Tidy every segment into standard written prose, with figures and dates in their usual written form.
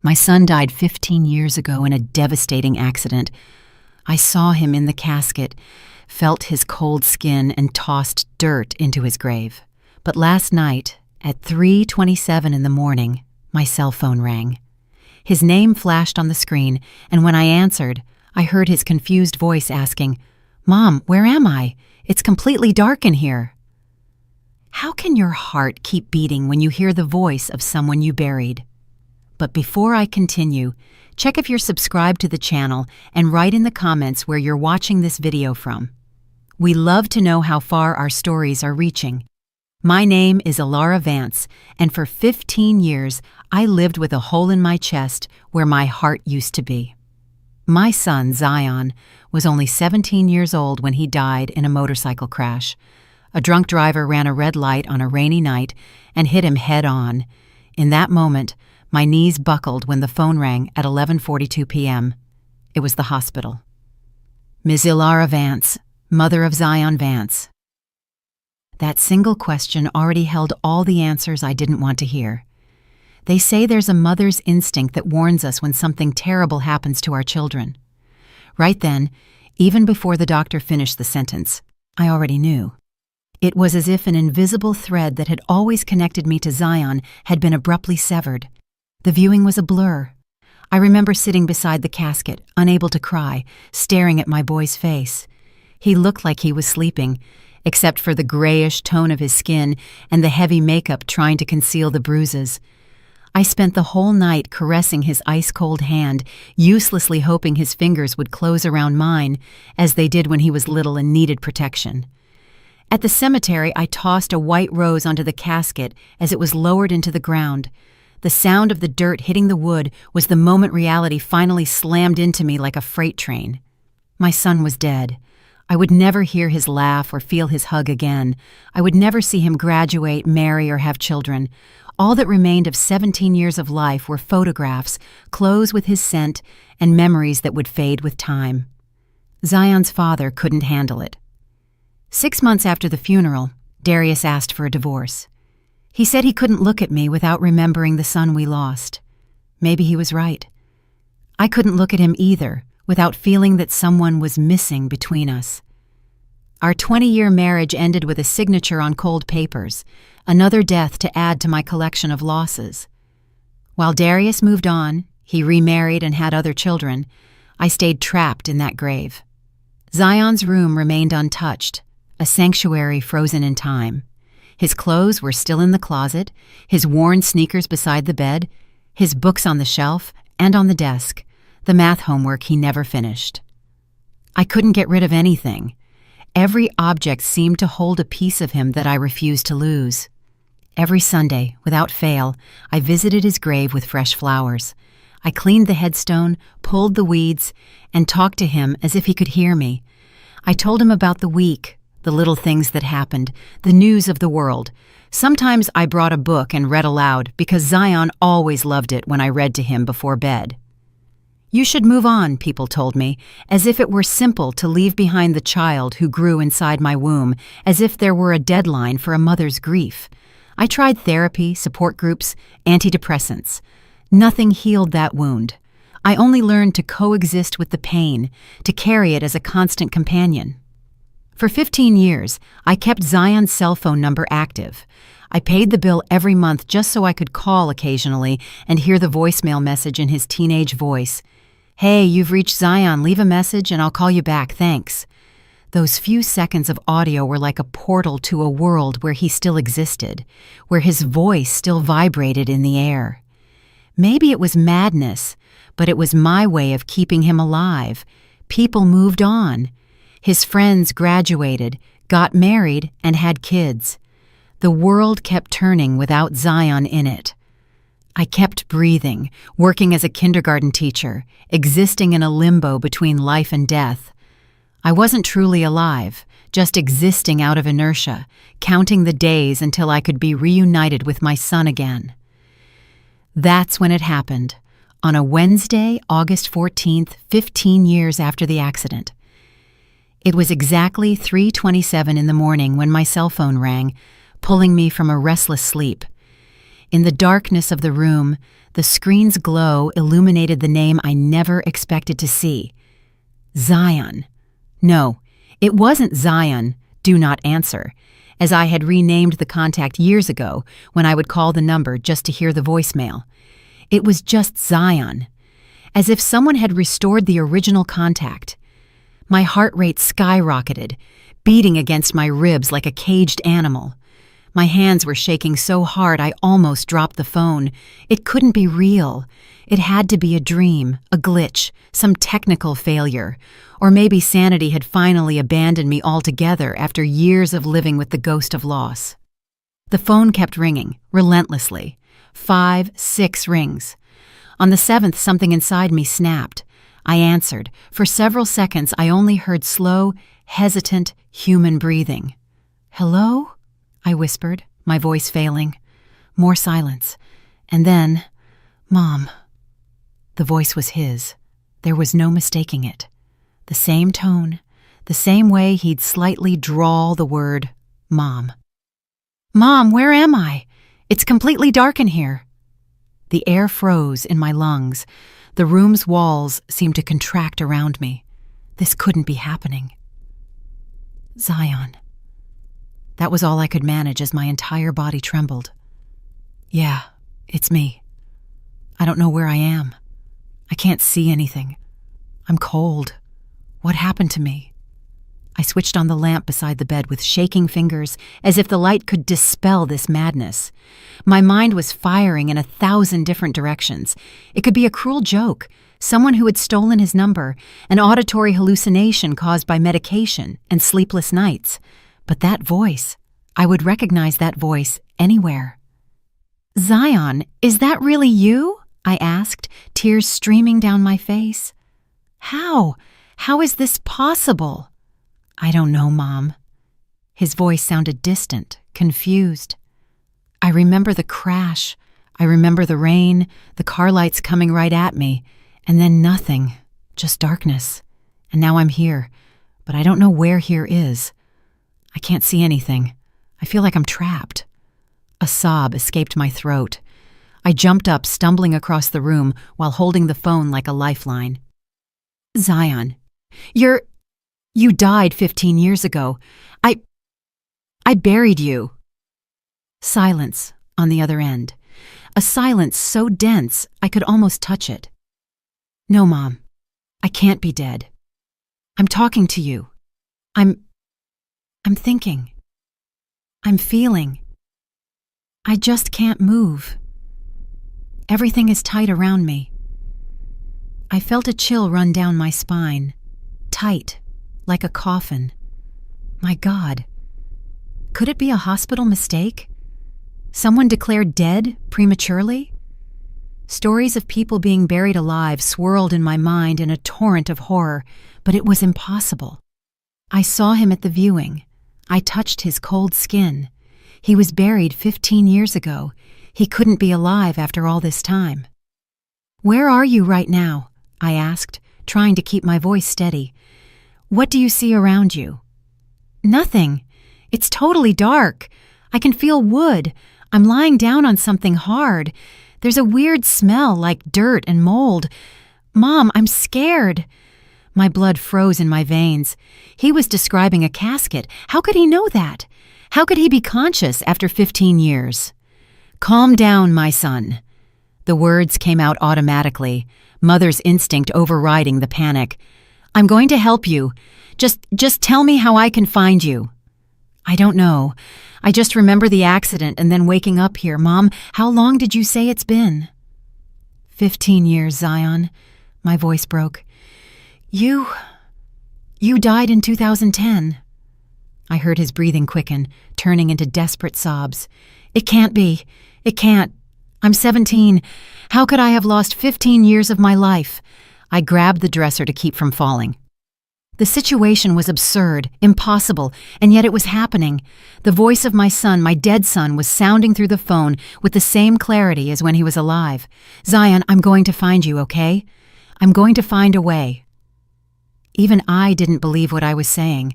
My son died 15 years ago in a devastating accident. I saw him in the casket, felt his cold skin, and tossed dirt into his grave. But last night, at 3:27 in the morning, my cell phone rang. His name flashed on the screen, and when I answered, I heard his confused voice asking, "Mom, where am I? It's completely dark in here." How can your heart keep beating when you hear the voice of someone you buried? But before I continue, check if you're subscribed to the channel and write in the comments where you're watching this video from. We love to know how far our stories are reaching. My name is Alara Vance, and for 15 years, I lived with a hole in my chest where my heart used to be. My son, Zion, was only 17 years old when he died in a motorcycle crash. A drunk driver ran a red light on a rainy night and hit him head on. In that moment, my knees buckled when the phone rang at 11:42 p.m. It was the hospital. Ms. Alara Vance, mother of Zion Vance. That single question already held all the answers I didn't want to hear. They say there's a mother's instinct that warns us when something terrible happens to our children. Right then, even before the doctor finished the sentence, I already knew. It was as if an invisible thread that had always connected me to Zion had been abruptly severed. The viewing was a blur. I remember sitting beside the casket, unable to cry, staring at my boy's face. He looked like he was sleeping, except for the grayish tone of his skin and the heavy makeup trying to conceal the bruises. I spent the whole night caressing his ice-cold hand, uselessly hoping his fingers would close around mine, as they did when he was little and needed protection. At the cemetery, I tossed a white rose onto the casket as it was lowered into the ground. The sound of the dirt hitting the wood was the moment reality finally slammed into me like a freight train. My son was dead. I would never hear his laugh or feel his hug again. I would never see him graduate, marry, or have children. All that remained of 17 years of life were photographs, clothes with his scent, and memories that would fade with time. Zion's father couldn't handle it. 6 months after the funeral, Darius asked for a divorce. He said he couldn't look at me without remembering the son we lost. Maybe he was right. I couldn't look at him either without feeling that someone was missing between us. Our 20-year marriage ended with a signature on cold papers, another death to add to my collection of losses. While Darius moved on, he remarried and had other children, I stayed trapped in that grave. Zion's room remained untouched, a sanctuary frozen in time. His clothes were still in the closet, his worn sneakers beside the bed, his books on the shelf and on the desk, the math homework he never finished. I couldn't get rid of anything. Every object seemed to hold a piece of him that I refused to lose. Every Sunday, without fail, I visited his grave with fresh flowers. I cleaned the headstone, pulled the weeds, and talked to him as if he could hear me. I told him about the week, the little things that happened, the news of the world. Sometimes I brought a book and read aloud because Zion always loved it when I read to him before bed. You should move on, people told me, as if it were simple to leave behind the child who grew inside my womb, as if there were a deadline for a mother's grief. I tried therapy, support groups, antidepressants. Nothing healed that wound. I only learned to coexist with the pain, to carry it as a constant companion. For 15 years, I kept Zion's cell phone number active. I paid the bill every month just so I could call occasionally and hear the voicemail message in his teenage voice. "Hey, you've reached Zion. Leave a message and I'll call you back. Thanks." Those few seconds of audio were like a portal to a world where he still existed, where his voice still vibrated in the air. Maybe it was madness, but it was my way of keeping him alive. People moved on. His friends graduated, got married, and had kids. The world kept turning without Zion in it. I kept breathing, working as a kindergarten teacher, existing in a limbo between life and death. I wasn't truly alive, just existing out of inertia, counting the days until I could be reunited with my son again. That's when it happened, on a Wednesday, August 14th, 15 years after the accident. It was exactly 3:27 in the morning when my cell phone rang, pulling me from a restless sleep. In the darkness of the room, the screen's glow illuminated the name I never expected to see. Zion. No, it wasn't Zion, do not answer, as I had renamed the contact years ago when I would call the number just to hear the voicemail. It was just Zion, as if someone had restored the original contact. My heart rate skyrocketed, beating against my ribs like a caged animal. My hands were shaking so hard I almost dropped the phone. It couldn't be real. It had to be a dream, a glitch, some technical failure. Or maybe sanity had finally abandoned me altogether after years of living with the ghost of loss. The phone kept ringing, relentlessly. 5, 6 rings. On the 7th, something inside me snapped. I answered. For several seconds, I only heard slow, hesitant, human breathing. "Hello?" I whispered, my voice failing. More silence. And then, "Mom." The voice was his. There was no mistaking it. The same tone, the same way he'd slightly drawl the word, Mom. "Mom, where am I? It's completely dark in here." The air froze in my lungs. The room's walls seemed to contract around me. This couldn't be happening. Zion. That was all I could manage as my entire body trembled. "Yeah, it's me. I don't know where I am. I can't see anything. I'm cold. What happened to me?" I switched on the lamp beside the bed with shaking fingers, as if the light could dispel this madness. My mind was firing in 1,000 different directions. It could be a cruel joke, someone who had stolen his number, an auditory hallucination caused by medication and sleepless nights. But that voice, I would recognize that voice anywhere. "Zion, is that really you?" I asked, tears streaming down my face. "How? How is this possible?" "I don't know, Mom." His voice sounded distant, confused. "I remember the crash. I remember the rain, the car lights coming right at me, and then nothing, just darkness. And now I'm here, but I don't know where here is. I can't see anything. I feel like I'm trapped." A sob escaped my throat. I jumped up, stumbling across the room while holding the phone like a lifeline. "Zion, you died 15 years ago. I buried you." Silence on the other end. A silence so dense I could almost touch it. "No, Mom, I can't be dead. I'm talking to you. I'm thinking. I'm feeling. I just can't move. Everything is tight around me." I felt a chill run down my spine, tight, like a coffin. My God. Could it be a hospital mistake? Someone declared dead prematurely? Stories of people being buried alive swirled in my mind in a torrent of horror, but it was impossible. I saw him at the viewing. I touched his cold skin. He was buried 15 years ago. He couldn't be alive after all this time. "Where are you right now?" I asked, trying to keep my voice steady. "What do you see around you?" "Nothing. It's totally dark. I can feel wood. I'm lying down on something hard. There's a weird smell like dirt and mold. Mom, I'm scared." My blood froze in my veins. He was describing a casket. How could he know that? How could he be conscious after 15 years? "Calm down, my son." The words came out automatically, mother's instinct overriding the panic. "I'm going to help you. Just tell me how I can find you." "I don't know. I just remember the accident and then waking up here. Mom, how long did you say it's been?" 15 years, Zion." My voice broke. You died in 2010. I heard his breathing quicken, turning into desperate sobs. "It can't be. It can't. I'm 17. How could I have lost 15 years of my life?" I grabbed the dresser to keep from falling. The situation was absurd, impossible, and yet it was happening. The voice of my son, my dead son, was sounding through the phone with the same clarity as when he was alive. "Zion, I'm going to find you, okay? I'm going to find a way." Even I didn't believe what I was saying,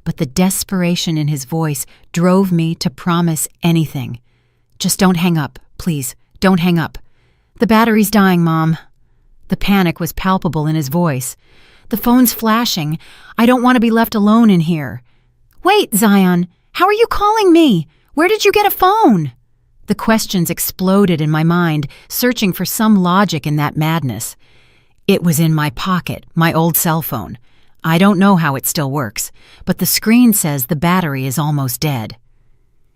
but the desperation in his voice drove me to promise anything. "Just don't hang up, Please, don't hang up. The battery's dying, Mom. The panic was palpable in his voice. The phone's flashing. I don't want to be left alone in here. Wait, Zion, how are you calling me? Where did you get a phone? The questions exploded in my mind, searching for some logic in that madness. It was in my pocket, my old cell phone. I don't know how it still works, but the screen says the battery is almost dead.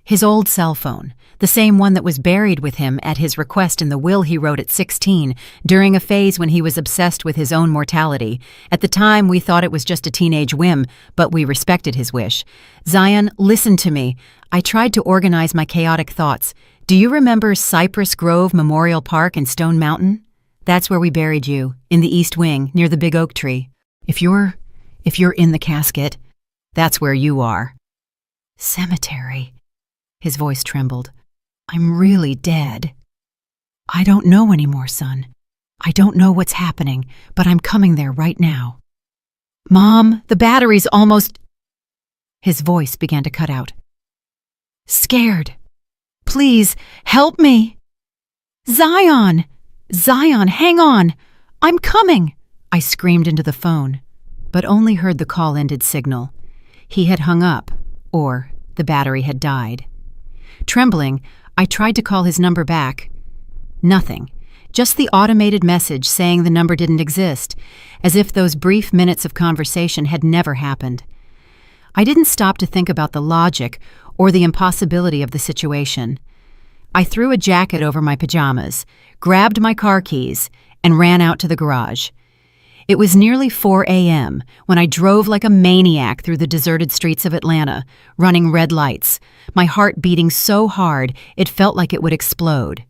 His old cell phone, the same one that was buried with him at his request in the will he wrote at 16, during a phase when he was obsessed with his own mortality. At the time, we thought it was just a teenage whim, but we respected his wish. Zion, listen to me. I tried to organize my chaotic thoughts. Do you remember Cypress Grove Memorial Park in Stone Mountain? That's where we buried you, in the east wing, near the big oak tree. If you're in the casket, that's where you are. Cemetery. His voice trembled. I'm really dead. I don't know anymore, son. I don't know what's happening, but I'm coming there right now. Mom, the battery's almost... His voice began to cut out. Scared. Please, help me. Zion! Zion, hang on! I'm coming! I screamed into the phone, but only heard the call-ended signal. He had hung up, or the battery had died. Trembling, I tried to call his number back. Nothing. Just the automated message saying the number didn't exist, as if those brief minutes of conversation had never happened. I didn't stop to think about the logic or the impossibility of the situation. I threw a jacket over my pajamas, grabbed my car keys, and ran out to the garage. It was nearly 4 a.m. when I drove like a maniac through the deserted streets of Atlanta, running red lights, my heart beating so hard it felt like it would explode.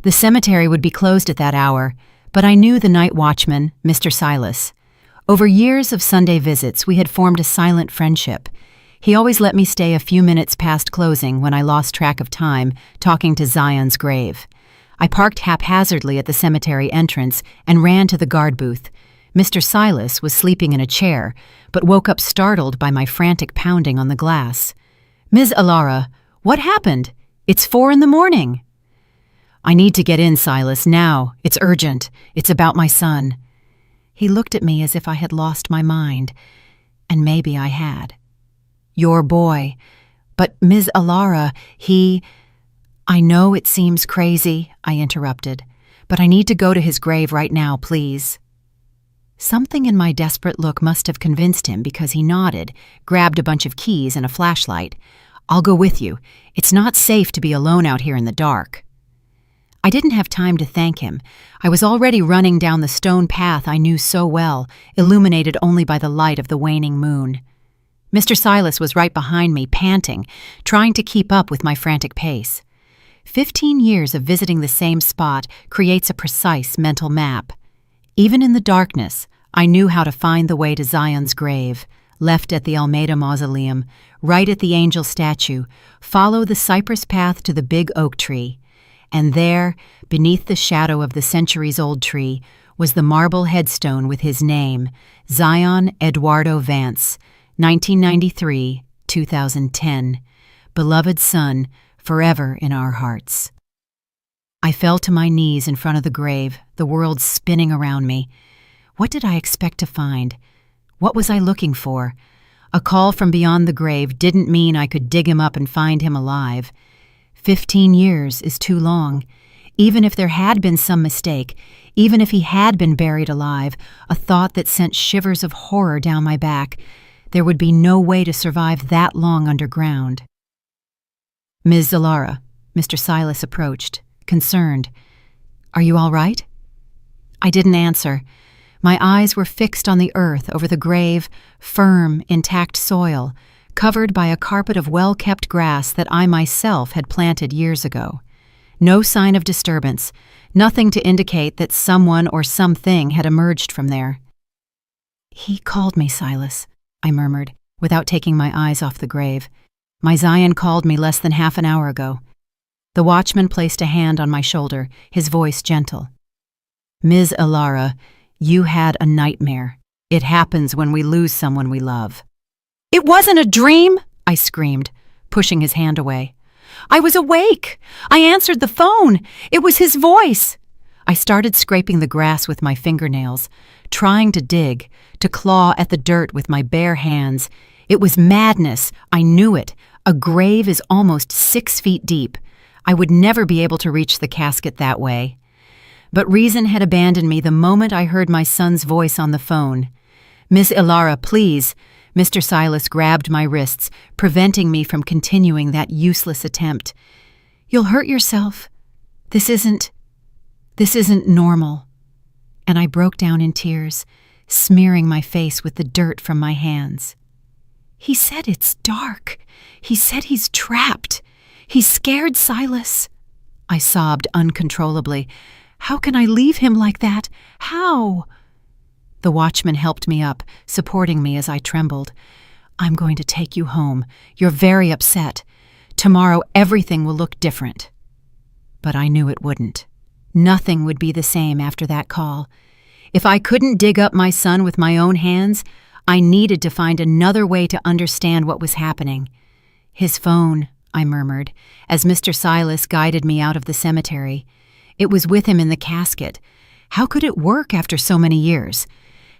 The cemetery would be closed at that hour, but I knew the night watchman, Mr. Silas. Over years of Sunday visits, we had formed a silent friendship. He always let me stay a few minutes past closing when I lost track of time, talking to Zion's grave. I parked haphazardly at the cemetery entrance and ran to the guard booth. Mr. Silas was sleeping in a chair, but woke up startled by my frantic pounding on the glass. Ms. Alara, what happened? It's 4 a.m. I need to get in, Silas, now. It's urgent. It's about my son. He looked at me as if I had lost my mind, and maybe I had. Your boy. But Ms. Alara, I know it seems crazy, I interrupted, but I need to go to his grave right now, please. Something in my desperate look must have convinced him because he nodded, grabbed a bunch of keys and a flashlight. I'll go with you. It's not safe to be alone out here in the dark. I didn't have time to thank him. I was already running down the stone path I knew so well, illuminated only by the light of the waning moon. Mr. Silas was right behind me, panting, trying to keep up with my frantic pace. 15 years of visiting the same spot creates a precise mental map. Even in the darkness, I knew how to find the way to Zion's grave, left at the Almeida Mausoleum, right at the angel statue, follow the cypress path to the big oak tree. And there, beneath the shadow of the centuries-old tree, was the marble headstone with his name, Zion Eduardo Vance, 1993-2010, beloved son, forever in our hearts. I fell to my knees in front of the grave, the world spinning around me. What did I expect to find? What was I looking for? A call from beyond the grave didn't mean I could dig him up and find him alive. 15 years is too long. Even if there had been some mistake, even if he had been buried alive, a thought that sent shivers of horror down my back, there would be no way to survive that long underground. Ms. Zalara, Mr. Silas approached, concerned. Are you all right? I didn't answer. My eyes were fixed on the earth over the grave, firm, intact soil, covered by a carpet of well-kept grass that I myself had planted years ago. No sign of disturbance, nothing to indicate that someone or something had emerged from there. He called me, Silas, I murmured, without taking my eyes off the grave. My Zion called me less than half an hour ago. The watchman placed a hand on my shoulder, his voice gentle. Ms. Alara, you had a nightmare. It happens when we lose someone we love. It wasn't a dream, I screamed, pushing his hand away. I was awake! I answered the phone! It was his voice! I started scraping the grass with my fingernails, trying to dig, to claw at the dirt with my bare hands. It was madness. I knew it. A grave is almost 6 feet deep. I would never be able to reach the casket that way. But reason had abandoned me the moment I heard my son's voice on the phone. "Miss Ilara, please." Mr. Silas grabbed my wrists, preventing me from continuing that useless attempt. "You'll hurt yourself. This isn't normal." And I broke down in tears, smearing my face with the dirt from my hands. "He said it's dark. He said he's trapped. He's scared, Silas." I sobbed uncontrollably. "How can I leave him like that? How?" The watchman helped me up, supporting me as I trembled. "I'm going to take you home. You're very upset. Tomorrow everything will look different." But I knew it wouldn't. Nothing would be the same after that call. If I couldn't dig up my son with my own hands, I needed to find another way to understand what was happening. "His phone," I murmured, as Mr. Silas guided me out of the cemetery. It was with him in the casket. How could it work after so many years?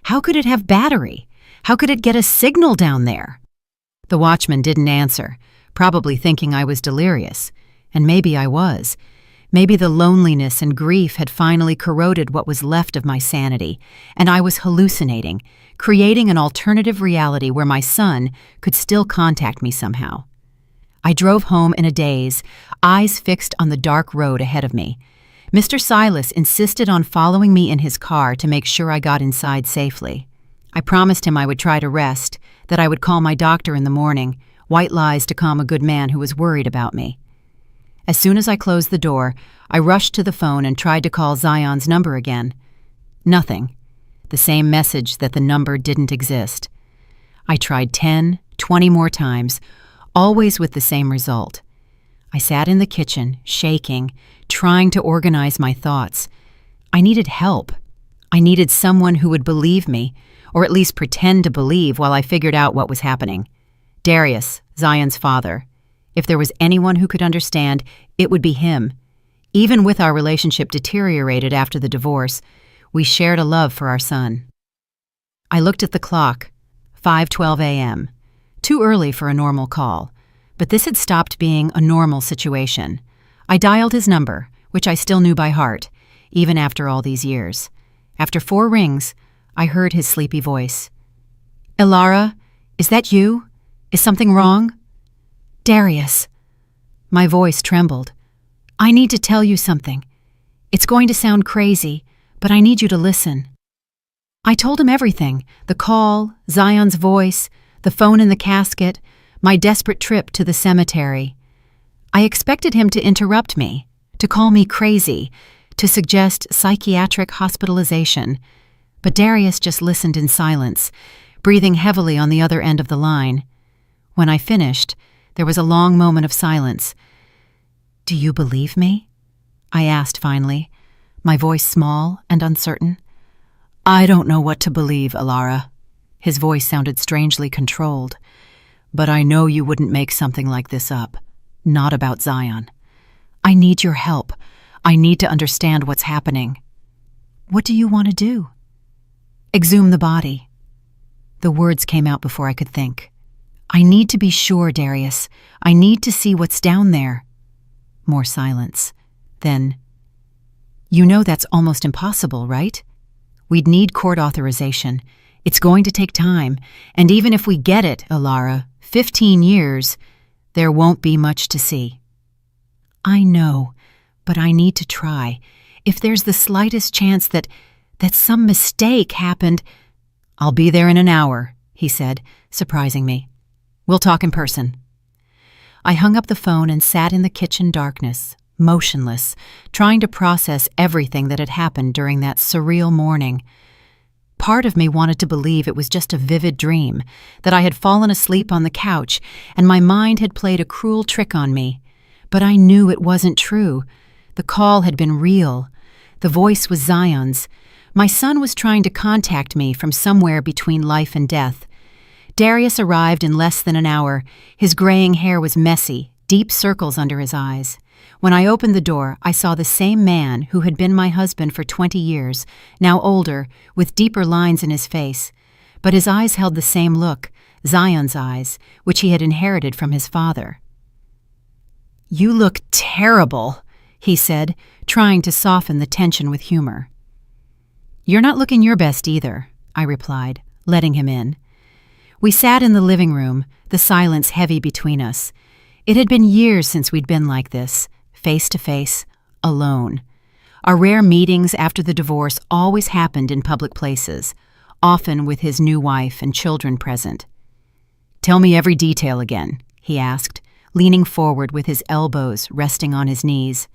How could it have battery? How could it get a signal down there? The watchman didn't answer, probably thinking I was delirious. And maybe I was. Maybe the loneliness and grief had finally corroded what was left of my sanity, and I was hallucinating, creating an alternative reality where my son could still contact me somehow. I drove home in a daze, eyes fixed on the dark road ahead of me. Mr. Silas insisted on following me in his car to make sure I got inside safely. I promised him I would try to rest, that I would call my doctor in the morning, white lies to calm a good man who was worried about me. As soon as I closed the door, I rushed to the phone and tried to call Zion's number again. Nothing. The same message that the number didn't exist. I tried 10, 20 more times, always with the same result. I sat in the kitchen, shaking, trying to organize my thoughts. I needed help. I needed someone who would believe me, or at least pretend to believe while I figured out what was happening. Darius, Zion's father. If there was anyone who could understand, it would be him. Even with our relationship deteriorated after the divorce, we shared a love for our son. I looked at the clock, 5:12 a.m. Too early for a normal call, but this had stopped being a normal situation. I dialed his number, which I still knew by heart, even after all these years. After 4 rings, I heard his sleepy voice. "Ilara, is that you? Is something wrong?" "Darius." My voice trembled. "I need to tell you something. It's going to sound crazy, but I need you to listen." I told him everything, the call, Zion's voice, the phone in the casket, my desperate trip to the cemetery. I expected him to interrupt me, to call me crazy, to suggest psychiatric hospitalization, but Darius just listened in silence, breathing heavily on the other end of the line. When I finished, there was a long moment of silence. "Do you believe me?" I asked finally, my voice small and uncertain. "I don't know what to believe, Ilara." His voice sounded strangely controlled. "But I know you wouldn't make something like this up. Not about Zion. I need your help. I need to understand what's happening." "What do you want to do?" "Exhume the body." The words came out before I could think. "I need to be sure, Darius. I need to see what's down there." More silence. Then, "You know that's almost impossible, right? We'd need court authorization. It's going to take time, and even if we get it, Ilara, 15 years, there won't be much to see." "I know, but I need to try. If there's the slightest chance that some mistake happened—" "I'll be there in an hour," he said, surprising me. "We'll talk in person." I hung up the phone and sat in the kitchen darkness, motionless, trying to process everything that had happened during that surreal morning. Part of me wanted to believe it was just a vivid dream, that I had fallen asleep on the couch and my mind had played a cruel trick on me. But I knew it wasn't true. The call had been real. The voice was Zion's. My son was trying to contact me from somewhere between life and death. Darius arrived in less than an hour. His graying hair was messy, deep circles under his eyes. When I opened the door, I saw the same man who had been my husband for 20 years, now older, with deeper lines in his face. But his eyes held the same look, Zion's eyes, which he had inherited from his father. "You look terrible," he said, trying to soften the tension with humor. "You're not looking your best either," I replied, letting him in. We sat in the living room, the silence heavy between us. It had been years since we'd been like this, face to face, alone. Our rare meetings after the divorce always happened in public places, often with his new wife and children present. "Tell me every detail again," he asked, leaning forward with his elbows resting on his knees.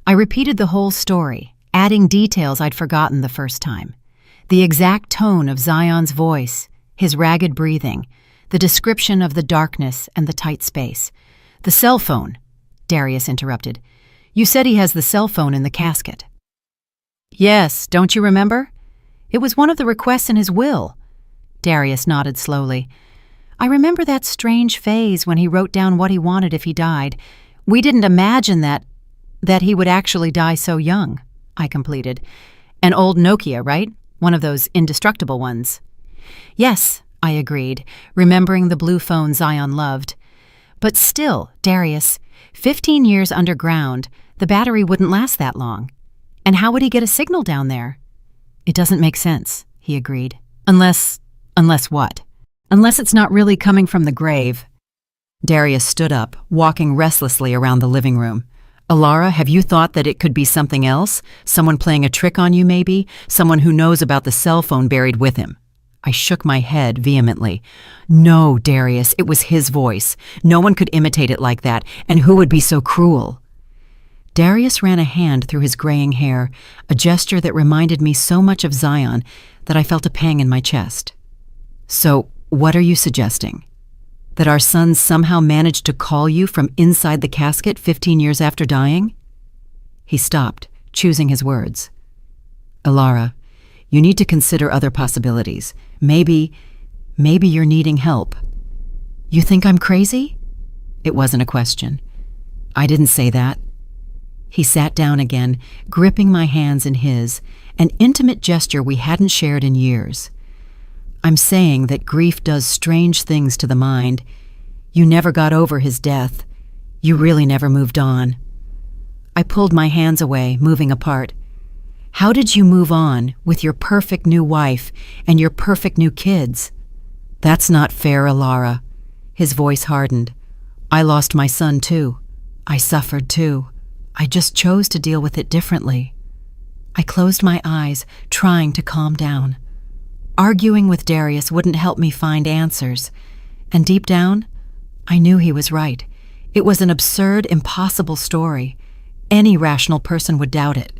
I repeated the whole story, adding details I'd forgotten the first time. The exact tone of Zion's voice, his ragged breathing, the description of the darkness and the tight space. "The cell phone," Darius interrupted. "You said he has the cell phone in the casket." "Yes, don't you remember? It was one of the requests in his will." Darius nodded slowly. "I remember that strange phase when he wrote down what he wanted if he died. We didn't imagine that he would actually die so young," I completed. "An old Nokia, right? One of those indestructible ones." "Yes," I agreed, remembering the blue phone Zion loved. "But still, Darius, 15 years underground, the battery wouldn't last that long. And how would he get a signal down there?" "It doesn't make sense," he agreed. Unless what? Unless it's not really coming from the grave." Darius stood up, walking restlessly around the living room. "Alara, have you thought that it could be something else? Someone playing a trick on you, maybe? Someone who knows about the cell phone buried with him?" I shook my head vehemently. "No, Darius, it was his voice. No one could imitate it like that, and who would be so cruel?" Darius ran a hand through his graying hair, a gesture that reminded me so much of Zion that I felt a pang in my chest. "So, what are you suggesting? That our son somehow managed to call you from inside the casket 15 years after dying?" He stopped, choosing his words. "Alara, you need to consider other possibilities. Maybe you're needing help." "You think I'm crazy?" It wasn't a question. "I didn't say that." He sat down again, gripping my hands in his, an intimate gesture we hadn't shared in years. "I'm saying that grief does strange things to the mind. You never got over his death. You really never moved on." I pulled my hands away, moving apart. "How did you move on with your perfect new wife and your perfect new kids?" "That's not fair, Alara." His voice hardened. "I lost my son too. I suffered too. I just chose to deal with it differently." I closed my eyes, trying to calm down. Arguing with Darius wouldn't help me find answers, and deep down, I knew he was right. It was an absurd, impossible story. Any rational person would doubt it.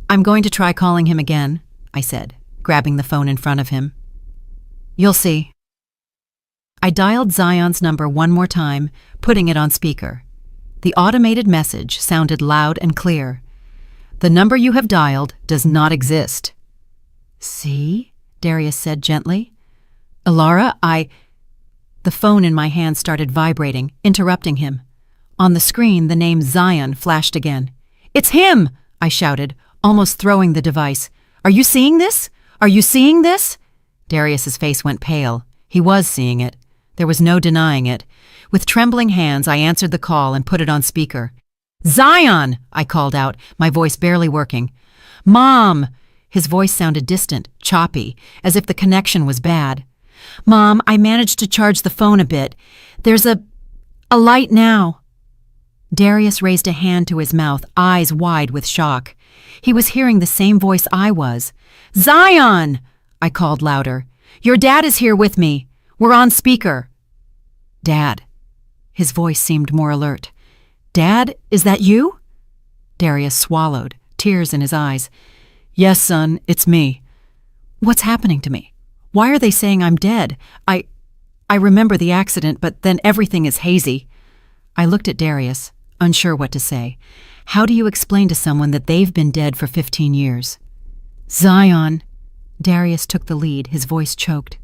"I'm going to try calling him again," I said, grabbing the phone in front of him. "You'll see." I dialed Zion's number one more time, putting it on speaker. The automated message sounded loud and clear. "The number you have dialed does not exist." "See?" Darius said gently. "Alara, The phone in my hand started vibrating, interrupting him. On the screen, the name Zion flashed again. "It's him!" I shouted, almost throwing the device. "Are you seeing this? Are you seeing this?" Darius's face went pale. He was seeing it. There was no denying it. With trembling hands, I answered the call and put it on speaker. "Zion!" I called out, my voice barely working. "Mom!" His voice sounded distant, choppy, as if the connection was bad. "Mom, I managed to charge the phone a bit. There's a light now." Darius raised a hand to his mouth, eyes wide with shock. He was hearing the same voice I was. "Zion!" I called louder. "Your dad is here with me. We're on speaker." "Dad." His voice seemed more alert. "Dad, is that you?" Darius swallowed, tears in his eyes. "Yes, son, it's me." "What's happening to me? Why are they saying I'm dead? I remember the accident, but then everything is hazy." I looked at Darius, unsure what to say. How do you explain to someone that they've been dead for 15 years? "Zion." Darius took the lead, his voice choked.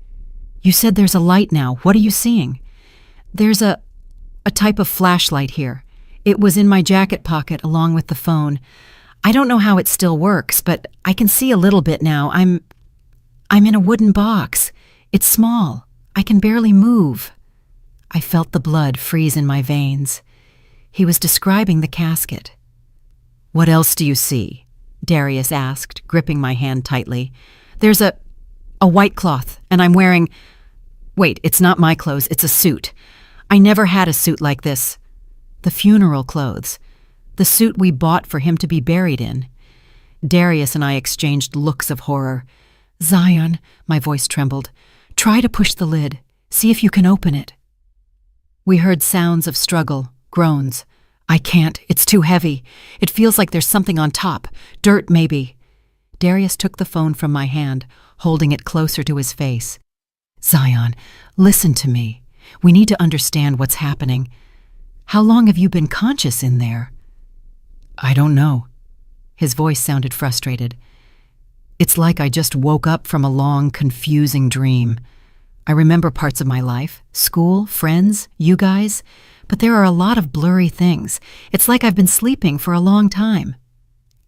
"You said there's a light now. What are you seeing?" "There's a a type of flashlight here. It was in my jacket pocket along with the phone. I don't know how it still works, but I can see a little bit now. I'm in a wooden box. It's small. I can barely move." I felt the blood freeze in my veins. He was describing the casket. "What else do you see?" Darius asked, gripping my hand tightly. "There's a white cloth, and I'm wearing— Wait, it's not my clothes, it's a suit. I never had a suit like this. The funeral clothes. The suit we bought for him to be buried in." Darius and I exchanged looks of horror. "Zion," my voice trembled, "try to push the lid. See if you can open it." We heard sounds of struggle, groans. "I can't, it's too heavy. It feels like there's something on top. Dirt, maybe." Darius took the phone from my hand, holding it closer to his face. "Zion, listen to me. We need to understand what's happening. How long have you been conscious in there?" "I don't know." His voice sounded frustrated. "It's like I just woke up from a long, confusing dream. I remember parts of my life, school, friends, you guys, but there are a lot of blurry things. It's like I've been sleeping for a long time."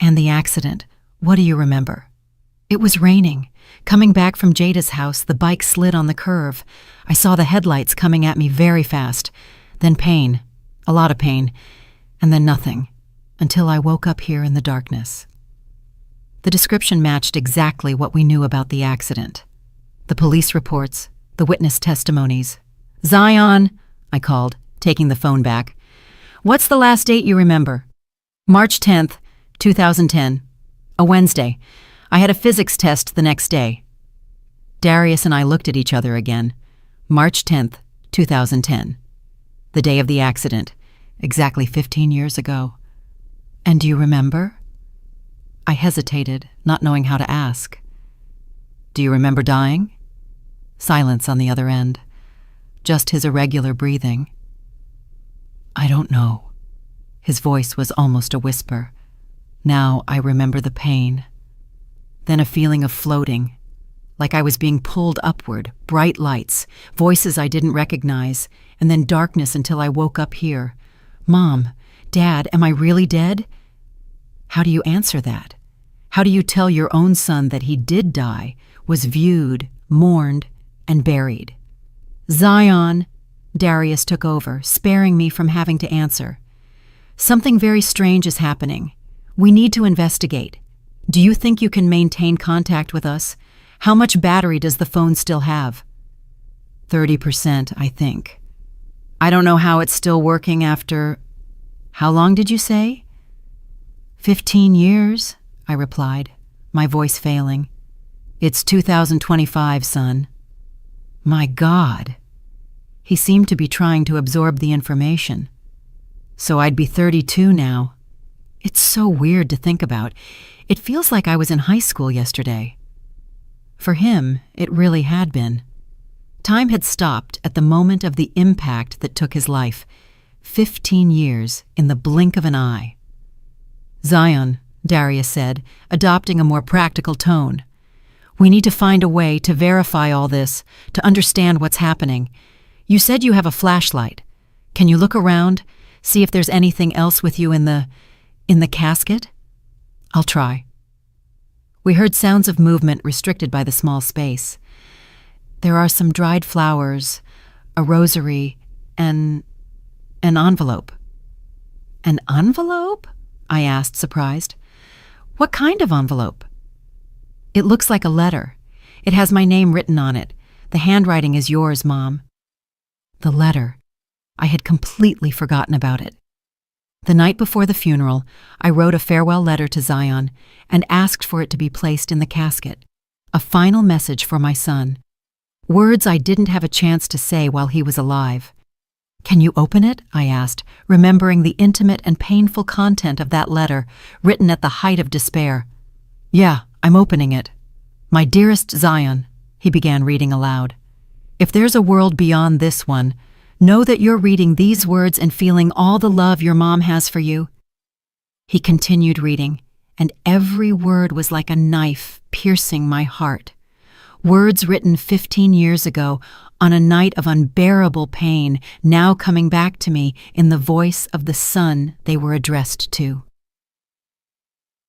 "And the accident, what do you remember?" "It was raining. Coming back from Jada's house, the bike slid on the curve. I saw the headlights coming at me very fast. Then pain, a lot of pain, and then nothing, until I woke up here in the darkness." The description matched exactly what we knew about the accident. The police reports, the witness testimonies. "Zion," I called, taking the phone back. "What's the last date you remember?" "March 10th, 2010. A Wednesday. I had a physics test the next day." Darius and I looked at each other again. March 10th, 2010. The day of the accident, exactly 15 years ago. "And do you remember?" I hesitated, not knowing how to ask. "Do you remember dying?" Silence on the other end. Just his irregular breathing. "I don't know." His voice was almost a whisper. "Now I remember the pain." Then a feeling of floating, like I was being pulled upward, bright lights, voices I didn't recognize, and then darkness until I woke up here. "Mom, Dad, am I really dead?" How do you answer that? How do you tell your own son that he did die, was viewed, mourned, and buried? "Zion," Darius took over, sparing me from having to answer. "Something very strange is happening. We need to investigate. Do you think you can maintain contact with us? How much battery does the phone still have?" 30%, I think. "I don't know how it's still working after— How long did you say?" 15 years, I replied, my voice failing. "It's 2025, son." My God. He seemed to be trying to absorb the information. So I'd be 32 now. It's so weird to think about. It feels like I was in high school yesterday. For him, it really had been. Time had stopped at the moment of the impact that took his life. 15 years in the blink of an eye. "Zion," Darius said, adopting a more practical tone. "We need to find a way to verify all this, to understand what's happening. You said you have a flashlight. Can you look around, see if there's anything else with you in the casket?" "I'll try." We heard sounds of movement restricted by the small space. There are some dried flowers, a rosary, and an envelope. "An envelope?" I asked, surprised. "What kind of envelope?" "It looks like a letter. It has my name written on it. The handwriting is yours, Mom." The letter. I had completely forgotten about it. The night before the funeral, I wrote a farewell letter to Zion and asked for it to be placed in the casket. A final message for my son. Words I didn't have a chance to say while he was alive. "Can you open it?" I asked, remembering the intimate and painful content of that letter, written at the height of despair. "Yeah, I'm opening it." "My dearest Zion," he began reading aloud. "If there's a world beyond this one, know that you're reading these words and feeling all the love your mom has for you." He continued reading, and every word was like a knife piercing my heart. Words written 15 years ago, on a night of unbearable pain, now coming back to me in the voice of the son they were addressed to.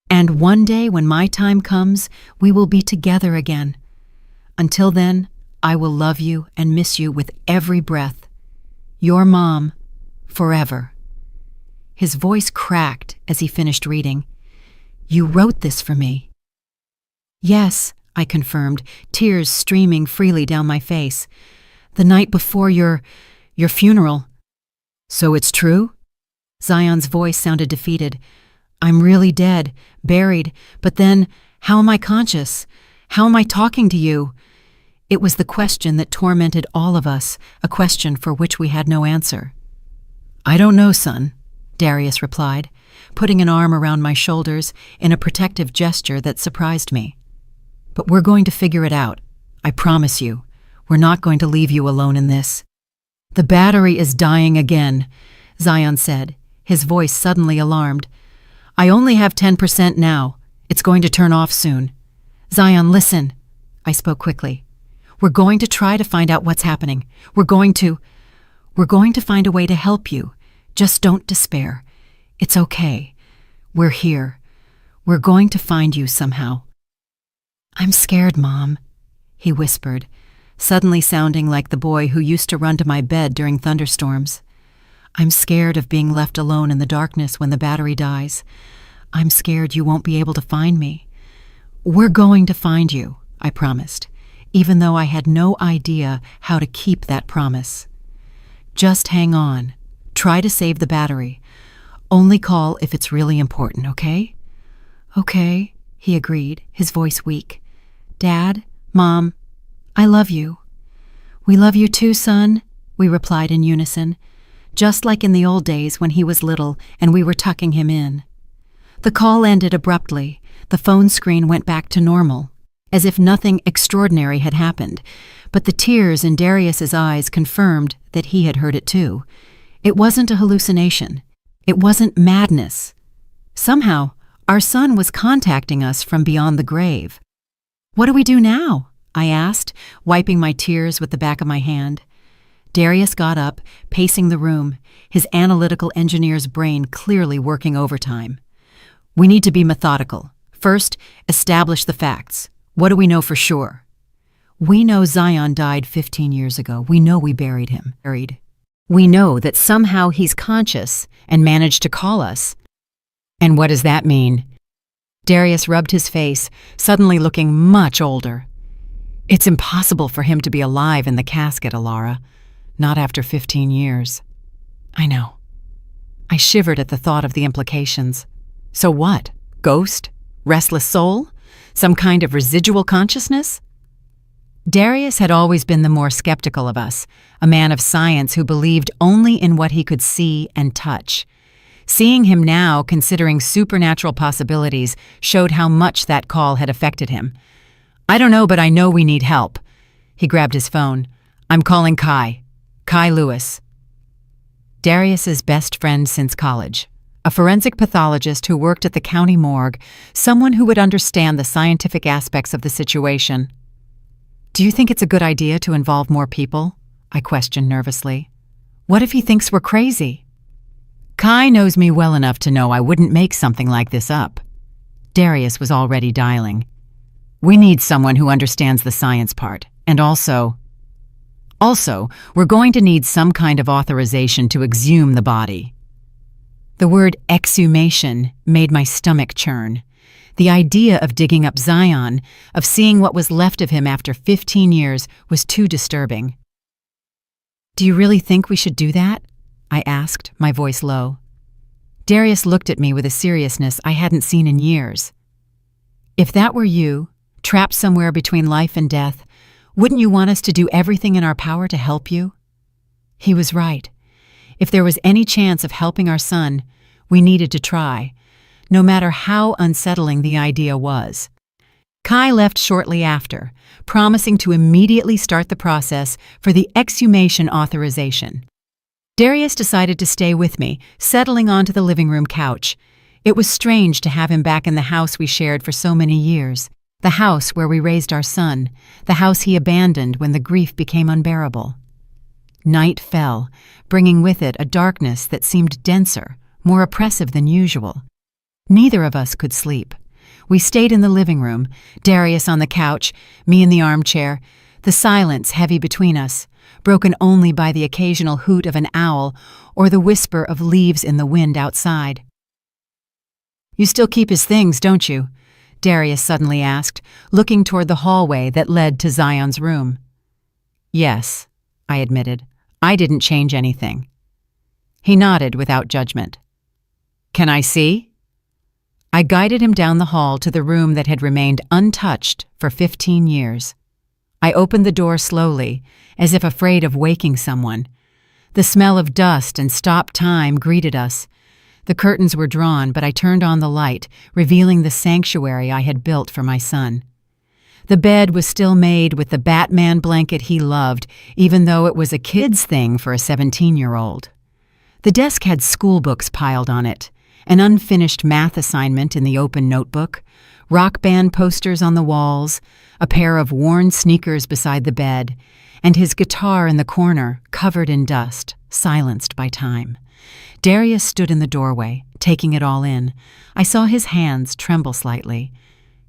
And one day when my time comes, we will be together again. Until then, I will love you and miss you with every breath. Your mom, forever. His voice cracked as he finished reading. You wrote this for me. Yes, I confirmed, tears streaming freely down my face. The night before your funeral. So it's true? Zion's voice sounded defeated. I'm really dead, buried, but then, how am I conscious? How am I talking to you? It was the question that tormented all of us, a question for which we had no answer. I don't know, son, Darius replied, putting an arm around my shoulders in a protective gesture that surprised me. But we're going to figure it out, I promise you. We're not going to leave you alone in this. The battery is dying again, Zion said, his voice suddenly alarmed. I only have 10% now. It's going to turn off soon. Zion, listen, I spoke quickly. We're going to try to find out what's happening. We're going to find a way to help you. Just don't despair. It's okay. We're here. We're going to find you somehow. I'm scared, Mom, he whispered, suddenly sounding like the boy who used to run to my bed during thunderstorms. I'm scared of being left alone in the darkness when the battery dies. I'm scared you won't be able to find me. We're going to find you, I promised, even though I had no idea how to keep that promise. Just hang on. Try to save the battery. Only call if it's really important, okay? Okay, he agreed, his voice weak. Dad, Mom, I love you. We love you too, son, we replied in unison, just like in the old days when he was little and we were tucking him in. The call ended abruptly. The phone screen went back to normal, as if nothing extraordinary had happened, but the tears in Darius's eyes confirmed that he had heard it too. It wasn't a hallucination. It wasn't madness. Somehow, our son was contacting us from beyond the grave. What do we do now? I asked, wiping my tears with the back of my hand. Darius got up, pacing the room, his analytical engineer's brain clearly working overtime. We need to be methodical. First, establish the facts. What do we know for sure? We know Zion died 15 years ago. We know we buried him. We know that somehow he's conscious and managed to call us. And what does that mean? Darius rubbed his face, suddenly looking much older. It's impossible for him to be alive in the casket, Alara. Not after 15 years. I know. I shivered at the thought of the implications. So what? Ghost? Restless soul? Some kind of residual consciousness? Darius had always been the more skeptical of us, a man of science who believed only in what he could see and touch. Seeing him now considering supernatural possibilities showed how much that call had affected him. I don't know, but I know we need help. He grabbed his phone. I'm calling Kai Lewis. Darius's best friend since college. A forensic pathologist who worked at the county morgue, someone who would understand the scientific aspects of the situation. Do you think it's a good idea to involve more people? I questioned nervously. What if he thinks we're crazy? Kai knows me well enough to know I wouldn't make something like this up. Darius was already dialing. We need someone who understands the science part, and also, we're going to need some kind of authorization to exhume the body. The word exhumation made my stomach churn. The idea of digging up Zion, of seeing what was left of him after 15 years, was too disturbing. Do you really think we should do that? I asked, my voice low. Darius looked at me with a seriousness I hadn't seen in years. If that were you, trapped somewhere between life and death, wouldn't you want us to do everything in our power to help you? He was right. If there was any chance of helping our son, we needed to try, no matter how unsettling the idea was. Kai left shortly after, promising to immediately start the process for the exhumation authorization. Darius decided to stay with me, settling onto the living room couch. It was strange to have him back in the house we shared for so many years. The house where we raised our son, the house he abandoned when the grief became unbearable. Night fell, bringing with it a darkness that seemed denser, more oppressive than usual. Neither of us could sleep. We stayed in the living room, Darius on the couch, me in the armchair, the silence heavy between us, broken only by the occasional hoot of an owl or the whisper of leaves in the wind outside. "You still keep his things, don't you?" Darius suddenly asked, looking toward the hallway that led to Zion's room. "Yes," I admitted. "I didn't change anything." He nodded without judgment. "Can I see?" I guided him down the hall to the room that had remained untouched for 15 years. I opened the door slowly, as if afraid of waking someone. The smell of dust and stopped time greeted us. The curtains were drawn, but I turned on the light, revealing the sanctuary I had built for my son. The bed was still made with the Batman blanket he loved, even though it was a kid's thing for a 17-year-old. The desk had school books piled on it, an unfinished math assignment in the open notebook, rock band posters on the walls, a pair of worn sneakers beside the bed, and his guitar in the corner, covered in dust, silenced by time. Darius stood in the doorway, taking it all in. I saw his hands tremble slightly.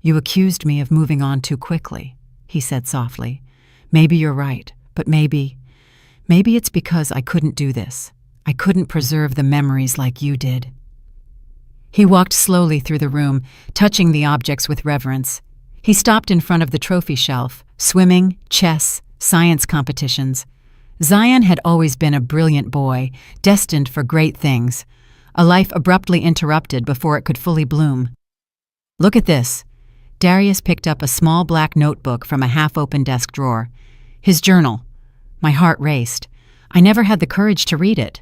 "You accused me of moving on too quickly," he said softly. "Maybe you're right, but maybe it's because I couldn't do this. I couldn't preserve the memories like you did." He walked slowly through the room, touching the objects with reverence. He stopped in front of the trophy shelf, swimming, chess, science competitions. Zion had always been a brilliant boy, destined for great things, a life abruptly interrupted before it could fully bloom. "Look at this." Darius picked up a small black notebook from a half-open desk drawer. His journal. My heart raced. I never had the courage to read it.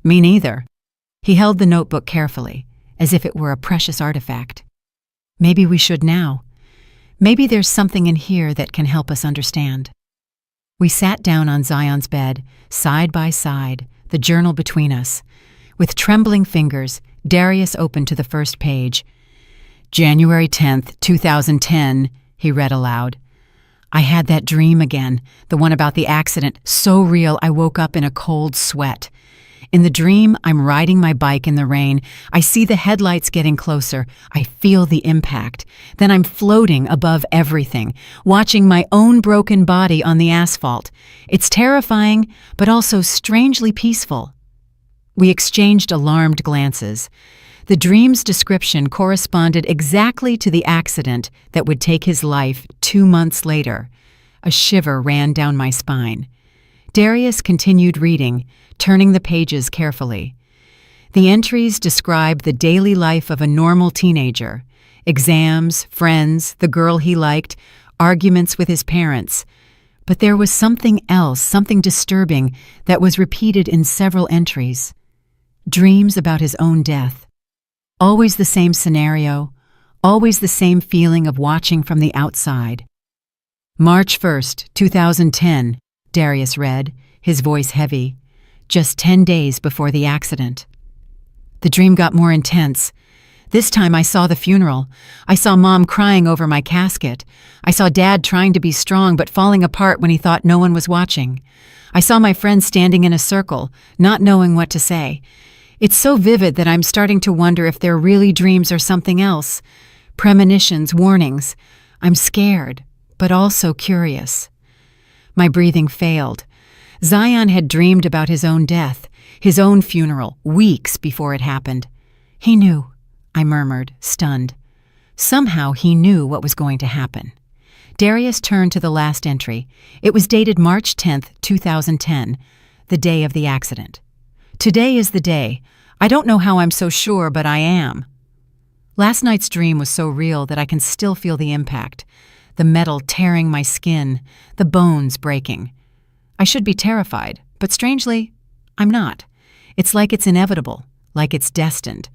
Me neither. He held the notebook carefully, as if it were a precious artifact. "Maybe we should now. Maybe there's something in here that can help us understand." We sat down on Zion's bed, side by side, the journal between us. With trembling fingers, Darius opened to the first page. "January 10th, 2010, he read aloud. "I had that dream again, the one about the accident, so real I woke up in a cold sweat. In the dream, I'm riding my bike in the rain. I see the headlights getting closer. I feel the impact. Then I'm floating above everything, watching my own broken body on the asphalt. It's terrifying, but also strangely peaceful." We exchanged alarmed glances. The dream's description corresponded exactly to the accident that would take his life 2 months later. A shiver ran down my spine. Darius continued reading, turning the pages carefully. The entries described the daily life of a normal teenager: exams, friends, the girl he liked, arguments with his parents. But there was something else, something disturbing, that was repeated in several entries. Dreams about his own death. Always the same scenario, always the same feeling of watching from the outside. "March 1st, 2010, Darius read, his voice heavy. "Just 10 days before the accident." The dream got more intense. This time I saw the funeral. I saw Mom crying over my casket. I saw Dad trying to be strong but falling apart when he thought no one was watching. I saw my friends standing in a circle, not knowing what to say. It's so vivid that I'm starting to wonder if they're really dreams or something else. Premonitions, warnings. I'm scared, but also curious. My breathing failed. Zion had dreamed about his own death, his own funeral, weeks before it happened. He knew, I murmured, stunned. Somehow he knew what was going to happen. Darius turned to the last entry. It was dated March 10th, 2010, the day of the accident. "Today is the day. I don't know how I'm so sure, but I am." Last night's dream was so real that I can still feel the impact. The metal tearing my skin, the bones breaking. I should be terrified, but strangely, I'm not. It's like it's inevitable, like it's destined.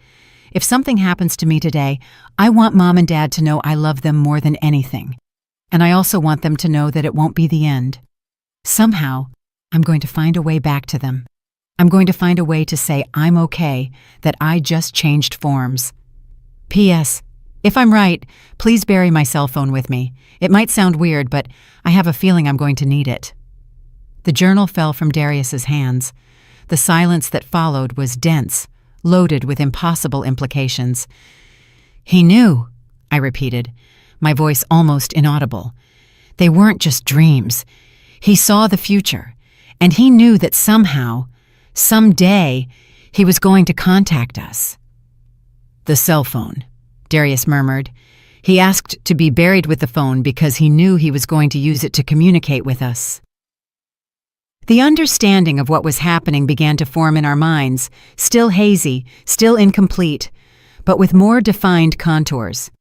If something happens to me today, I want Mom and Dad to know I love them more than anything. And I also want them to know that it won't be the end. Somehow, I'm going to find a way back to them. I'm going to find a way to say I'm okay, that I just changed forms. P.S. If I'm right, please bury my cell phone with me. It might sound weird, but I have a feeling I'm going to need it." The journal fell from Darius's hands. The silence that followed was dense, loaded with impossible implications. "He knew," I repeated, my voice almost inaudible. "They weren't just dreams. He saw the future, and he knew that somehow, someday, he was going to contact us." "The cell phone," Darius murmured. "He asked to be buried with the phone because he knew he was going to use it to communicate with us." The understanding of what was happening began to form in our minds, still hazy, still incomplete, but with more defined contours.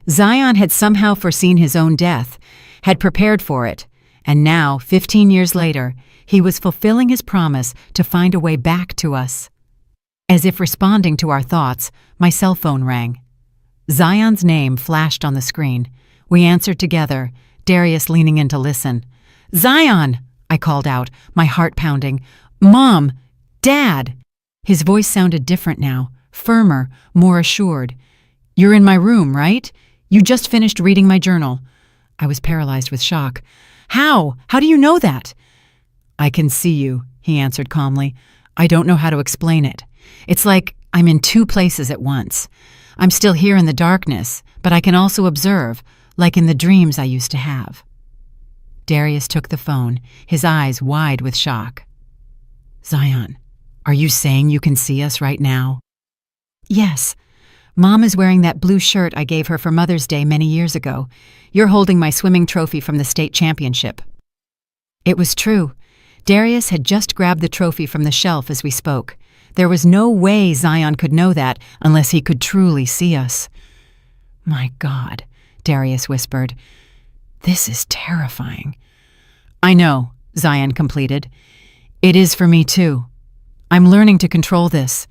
Zion had somehow foreseen his own death, had prepared for it, and now, 15 years later, he was fulfilling his promise to find a way back to us. As if responding to our thoughts, my cell phone rang. Zion's name flashed on the screen. We answered together, Darius leaning in to listen. "Zion!" I called out, my heart pounding. "Mom! Dad!" His voice sounded different now, firmer, more assured. "You're in my room, right? You just finished reading my journal." I was paralyzed with shock. "How? How do you know that?" "I can see you," he answered calmly. "I don't know how to explain it. It's like I'm in two places at once. I'm still here in the darkness, but I can also observe, like in the dreams I used to have." Darius took the phone, his eyes wide with shock. "Zion, are you saying you can see us right now?" "Yes. Mom is wearing that blue shirt I gave her for Mother's Day many years ago. You're holding my swimming trophy from the state championship." It was true. Darius had just grabbed the trophy from the shelf as we spoke. There was no way Zion could know that unless he could truly see us. "My God," Darius whispered. "This is terrifying." "I know," Zion completed. "It is for me too. I'm learning to control this.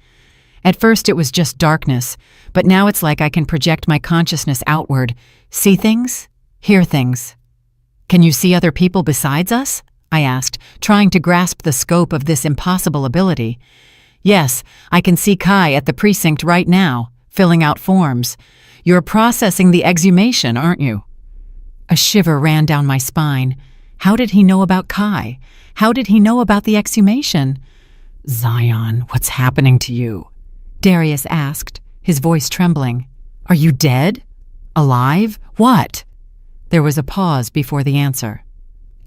At first it was just darkness, but now it's like I can project my consciousness outward, see things, hear things." "Can you see other people besides us?" I asked, trying to grasp the scope of this impossible ability. "Yes, I can see Kai at the precinct right now, filling out forms. You're processing the exhumation, aren't you?" A shiver ran down my spine. How did he know about Kai? How did he know about the exhumation? "Zion, what's happening to you?" Darius asked, his voice trembling. "Are you dead? Alive? What?" There was a pause before the answer.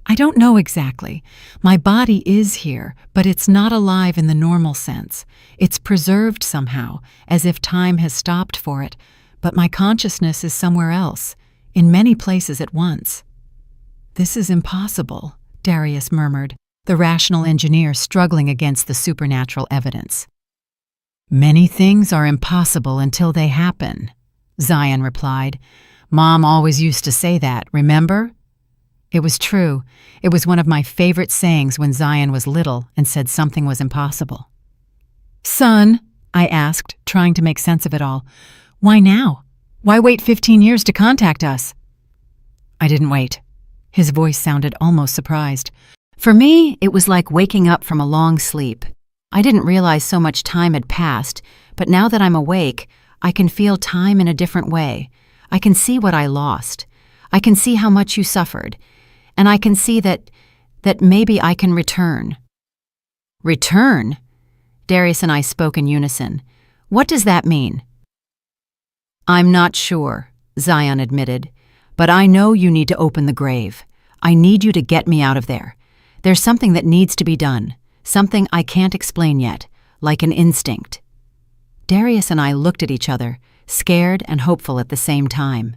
"I don't know exactly. My body is here, but it's not alive in the normal sense. It's preserved somehow, as if time has stopped for it, but my consciousness is somewhere else, in many places at once." "This is impossible," Darius murmured, the rational engineer struggling against the supernatural evidence. "Many things are impossible until they happen," Zion replied. "Mom always used to say that, remember?" It was true. It was one of my favorite sayings when Zion was little and said something was impossible. "Son," I asked, trying to make sense of it all, "why now? Why wait 15 years to contact us?" "I didn't wait." His voice sounded almost surprised. "For me, it was like waking up from a long sleep. I didn't realize so much time had passed, but now that I'm awake, I can feel time in a different way. I can see what I lost. I can see how much you suffered. And I can see that maybe I can return." "Return?" Darius and I spoke in unison. "What does that mean?" "I'm not sure," Zion admitted, "but I know you need to open the grave. I need you to get me out of there. There's something that needs to be done, something I can't explain yet, like an instinct." Darius and I looked at each other, scared and hopeful at the same time.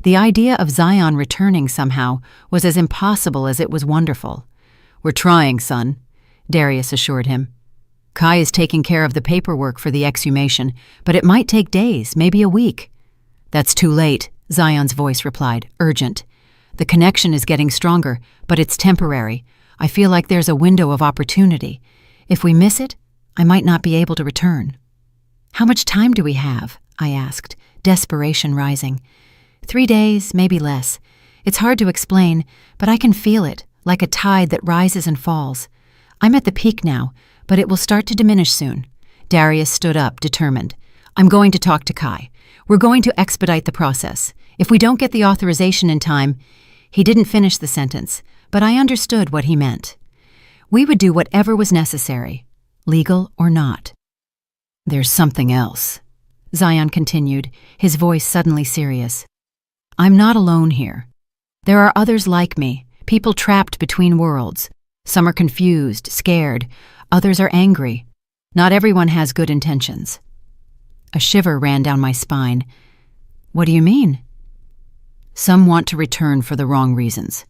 The idea of Zion returning somehow was as impossible as it was wonderful. "We're trying, son," Darius assured him. "Kai is taking care of the paperwork for the exhumation, but it might take days, maybe a week." "That's too late," Zion's voice replied, urgent. "The connection is getting stronger, but it's temporary. I feel like there's a window of opportunity. If we miss it, I might not be able to return." "How much time do we have?" I asked, desperation rising. 3 days, maybe less. It's hard to explain, but I can feel it, like a tide that rises and falls. I'm at the peak now, but it will start to diminish soon. Darius stood up, determined. "I'm going to talk to Kai. We're going to expedite the process. If we don't get the authorization in time—" He didn't finish the sentence, but I understood what he meant. We would do whatever was necessary, legal or not. "There's something else," Zion continued, his voice suddenly serious. "I'm not alone here. There are others like me, people trapped between worlds. Some are confused, scared, others are angry. Not everyone has good intentions." A shiver ran down my spine. "What do you mean?" "Some want to return for the wrong reasons.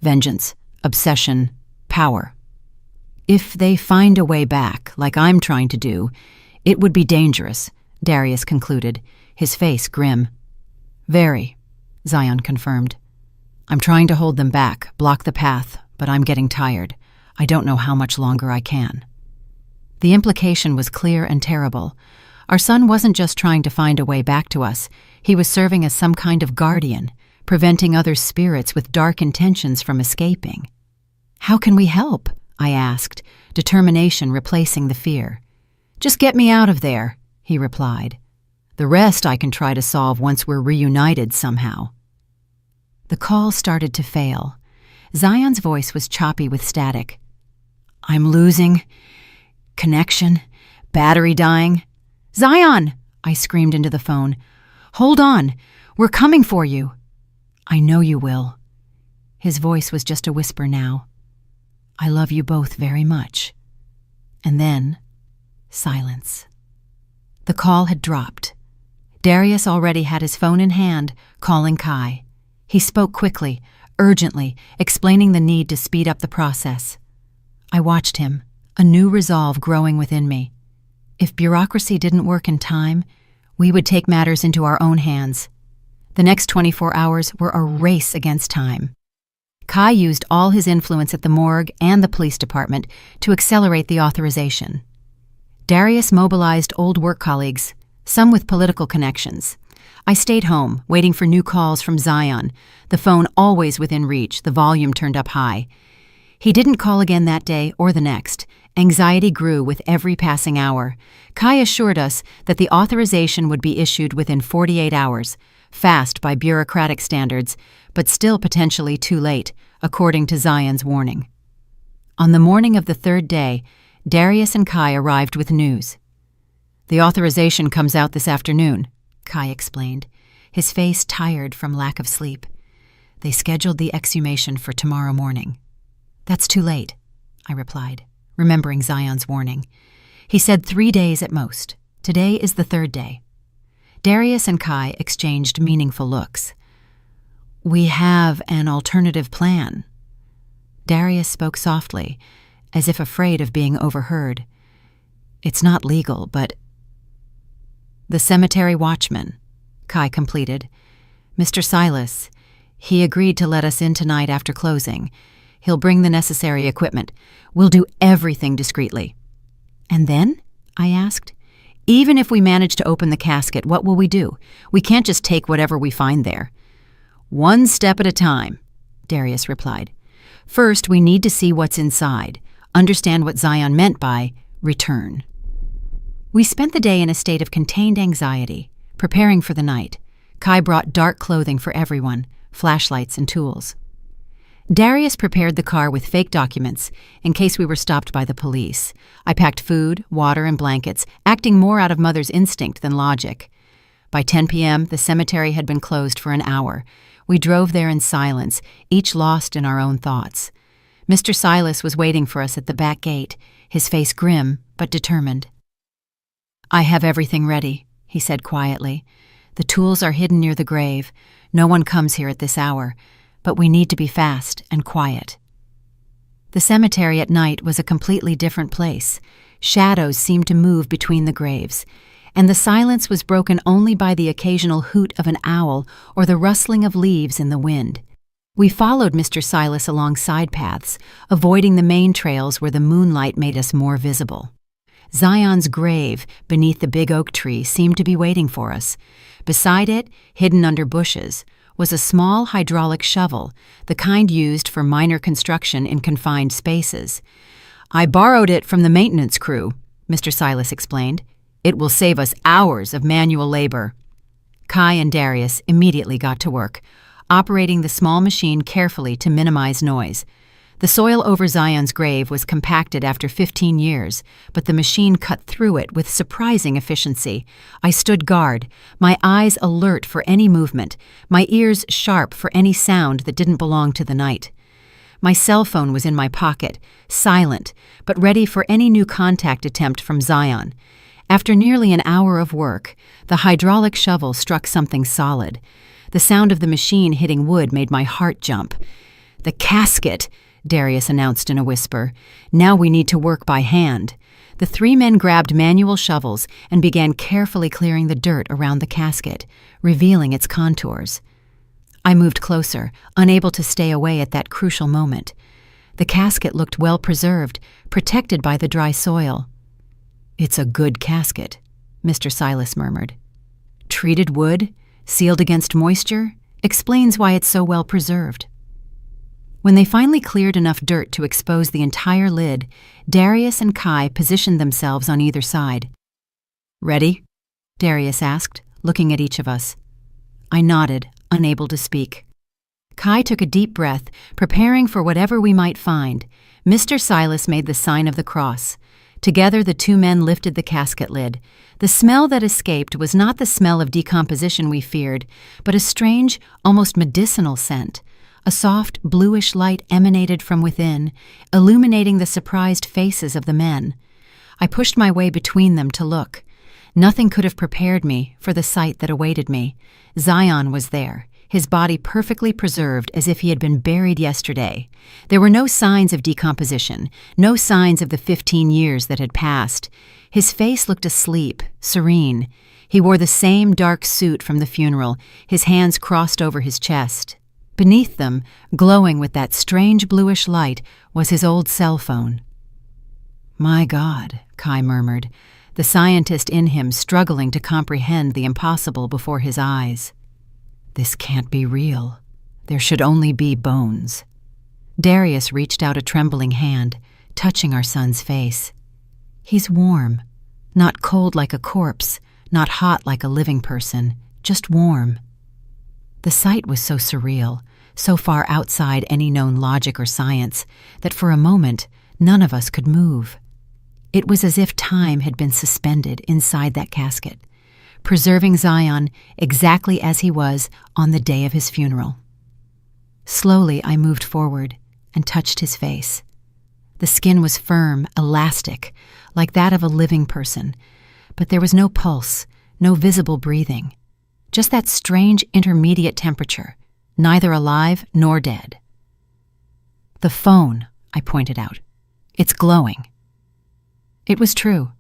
Vengeance, obsession, power. If they find a way back, like I'm trying to do, it would be dangerous," Darius concluded, his face grim. "Very," Zion confirmed. "I'm trying to hold them back, block the path, but I'm getting tired. I don't know how much longer I can." The implication was clear and terrible. Our son wasn't just trying to find a way back to us. He was serving as some kind of guardian, preventing other spirits with dark intentions from escaping. "How can we help?" I asked, determination replacing the fear. "Just get me out of there," he replied. "The rest I can try to solve once we're reunited somehow." The call started to fail. Zion's voice was choppy with static. "I'm losing connection, battery dying." "Zion!" I screamed into the phone. "Hold on, we're coming for you." "I know you will." His voice was just a whisper now. "I love you both very much." And then, silence. The call had dropped. Darius already had his phone in hand, calling Kai. He spoke quickly, urgently, explaining the need to speed up the process. I watched him, a new resolve growing within me. If bureaucracy didn't work in time, we would take matters into our own hands. The next 24 hours were a race against time. Kai used all his influence at the morgue and the police department to accelerate the authorization. Darius mobilized old work colleagues, some with political connections. I stayed home, waiting for new calls from Zion, the phone always within reach, the volume turned up high. He didn't call again that day or the next. Anxiety grew with every passing hour. Kai assured us that the authorization would be issued within 48 hours, fast by bureaucratic standards, but still potentially too late, according to Zion's warning. On the morning of the third day, Darius and Kai arrived with news. "The authorization comes out this afternoon," Kai explained, his face tired from lack of sleep. "They scheduled the exhumation for tomorrow morning." "That's too late," I replied, remembering Zion's warning. He said 3 days at most. Today is the third day. Darius and Kai exchanged meaningful looks. "We have an alternative plan." Darius spoke softly, as if afraid of being overheard. "It's not legal, but—" "The cemetery watchman," Kai completed. "Mr. Silas. He agreed to let us in tonight after closing. He'll bring the necessary equipment. We'll do everything discreetly." "And then?" I asked. "Even if we manage to open the casket, what will we do? We can't just take whatever we find there." "One step at a time," Darius replied. "First, we need to see what's inside, understand what Zion meant by return." We spent the day in a state of contained anxiety, preparing for the night. Kai brought dark clothing for everyone, flashlights and tools. Darius prepared the car with fake documents in case we were stopped by the police. I packed food, water, and blankets, acting more out of Mother's instinct than logic. By 10 p.m., the cemetery had been closed for an hour. We drove there in silence, each lost in our own thoughts. Mr. Silas was waiting for us at the back gate, his face grim but determined. "I have everything ready," he said quietly. "The tools are hidden near the grave. No one comes here at this hour. But we need to be fast and quiet." The cemetery at night was a completely different place. Shadows seemed to move between the graves, and the silence was broken only by the occasional hoot of an owl or the rustling of leaves in the wind. We followed Mr. Silas along side paths, avoiding the main trails where the moonlight made us more visible. Zion's grave, beneath the big oak tree, seemed to be waiting for us. Beside it, hidden under bushes, was a small hydraulic shovel, the kind used for minor construction in confined spaces. "I borrowed it from the maintenance crew," Mr. Silas explained. "It will save us hours of manual labor." Kai and Darius immediately got to work, operating the small machine carefully to minimize noise. The soil over Zion's grave was compacted after 15 years, but the machine cut through it with surprising efficiency. I stood guard, my eyes alert for any movement, my ears sharp for any sound that didn't belong to the night. My cell phone was in my pocket, silent, but ready for any new contact attempt from Zion. After nearly an hour of work, the hydraulic shovel struck something solid. The sound of the machine hitting wood made my heart jump. "The casket," Darius announced in a whisper. "Now we need to work by hand." The three men grabbed manual shovels and began carefully clearing the dirt around the casket, revealing its contours. I moved closer, unable to stay away at that crucial moment. The casket looked well preserved, protected by the dry soil. "It's a good casket," Mr. Silas murmured. "Treated wood, sealed against moisture, explains why it's so well preserved." When they finally cleared enough dirt to expose the entire lid, Darius and Kai positioned themselves on either side. "Ready?" Darius asked, looking at each of us. I nodded, unable to speak. Kai took a deep breath, preparing for whatever we might find. Mr. Silas made the sign of the cross. Together the two men lifted the casket lid. The smell that escaped was not the smell of decomposition we feared, but a strange, almost medicinal scent. A soft, bluish light emanated from within, illuminating the surprised faces of the men. I pushed my way between them to look. Nothing could have prepared me for the sight that awaited me. Zion was there, his body perfectly preserved as if he had been buried yesterday. There were no signs of decomposition, no signs of the 15 years that had passed. His face looked asleep, serene. He wore the same dark suit from the funeral, his hands crossed over his chest. Beneath them, glowing with that strange bluish light, was his old cell phone. "My God," Kai murmured, the scientist in him struggling to comprehend the impossible before his eyes. "This can't be real. There should only be bones." Darius reached out a trembling hand, touching our son's face. "He's warm, not cold like a corpse, not hot like a living person, just warm." The sight was so surreal, so far outside any known logic or science, that for a moment none of us could move. It was as if time had been suspended inside that casket, preserving Zion exactly as he was on the day of his funeral. Slowly I moved forward and touched his face. The skin was firm, elastic, like that of a living person, but there was no pulse, no visible breathing. Just that strange intermediate temperature, neither alive nor dead. "The phone," I pointed out. "It's glowing." It was true.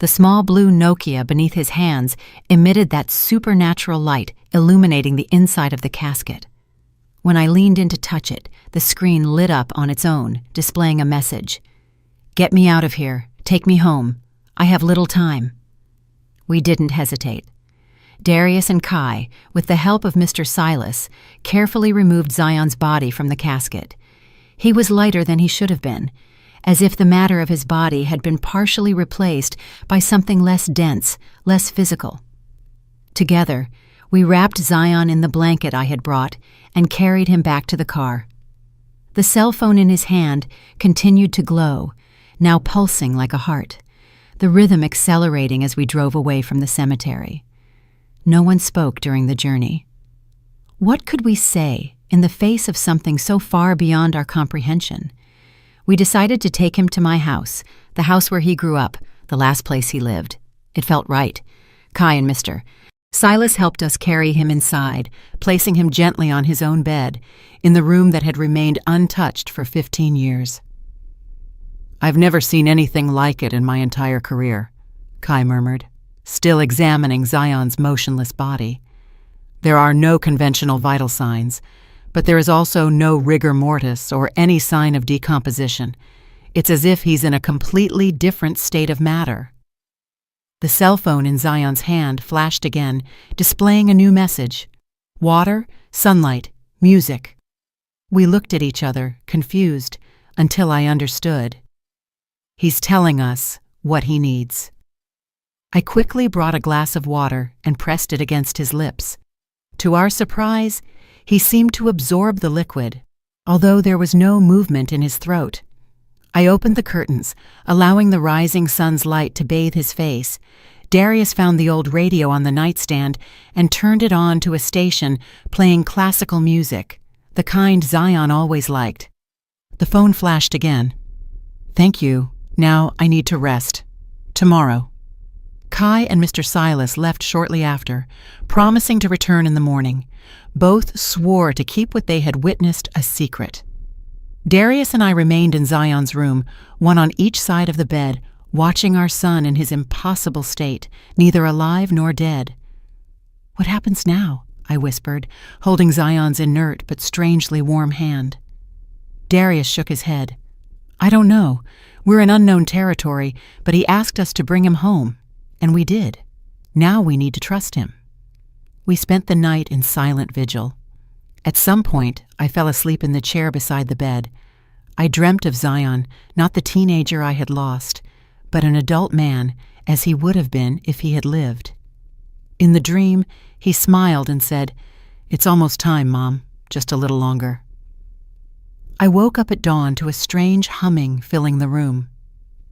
The small blue Nokia beneath his hands emitted that supernatural light, illuminating the inside of the casket. When I leaned in to touch it, the screen lit up on its own, displaying a message. "Get me out of here. Take me home. I have little time." We didn't hesitate. Darius and Kai, with the help of Mr. Silas, carefully removed Zion's body from the casket. He was lighter than he should have been, as if the matter of his body had been partially replaced by something less dense, less physical. Together, we wrapped Zion in the blanket I had brought and carried him back to the car. The cell phone in his hand continued to glow, now pulsing like a heart, the rhythm accelerating as we drove away from the cemetery. No one spoke during the journey. What could we say in the face of something so far beyond our comprehension? We decided to take him to my house, the house where he grew up, the last place he lived. It felt right. Kai and Mr. Silas helped us carry him inside, placing him gently on his own bed, in the room that had remained untouched for 15 years. "I've never seen anything like it in my entire career," Kai murmured, still examining Zion's motionless body. "There are no conventional vital signs, but there is also no rigor mortis or any sign of decomposition. It's as if he's in a completely different state of matter." The cell phone in Zion's hand flashed again, displaying a new message. Water, sunlight, music. We looked at each other, confused, until I understood. He's telling us what he needs. I quickly brought a glass of water and pressed it against his lips. To our surprise, he seemed to absorb the liquid, although there was no movement in his throat. I opened the curtains, allowing the rising sun's light to bathe his face. Darius found the old radio on the nightstand and turned it on to a station playing classical music, the kind Zion always liked. The phone flashed again. "Thank you. Now I need to rest. Tomorrow." Kai and Mr. Silas left shortly after, promising to return in the morning. Both swore to keep what they had witnessed a secret. Darius and I remained in Zion's room, one on each side of the bed, watching our son in his impossible state, neither alive nor dead. "What happens now?" I whispered, holding Zion's inert but strangely warm hand. Darius shook his head. "I don't know. We're in unknown territory, but he asked us to bring him home, and we did. Now we need to trust him." We spent the night in silent vigil. At some point, I fell asleep in the chair beside the bed. I dreamt of Zion, not the teenager I had lost, but an adult man, as he would have been if he had lived. In the dream, he smiled and said, "It's almost time, Mom, just a little longer." I woke up at dawn to a strange humming filling the room.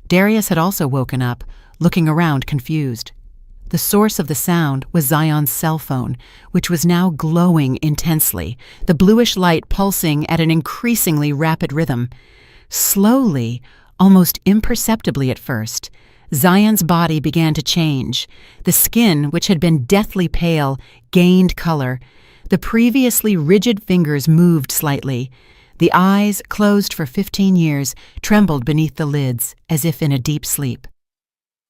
Darius had also woken up, looking around confused. The source of the sound was Zion's cell phone, which was now glowing intensely, the bluish light pulsing at an increasingly rapid rhythm. Slowly, almost imperceptibly at first, Zion's body began to change. The skin, which had been deathly pale, gained color. The previously rigid fingers moved slightly. The eyes, closed for 15 years, trembled beneath the lids, as if in a deep sleep.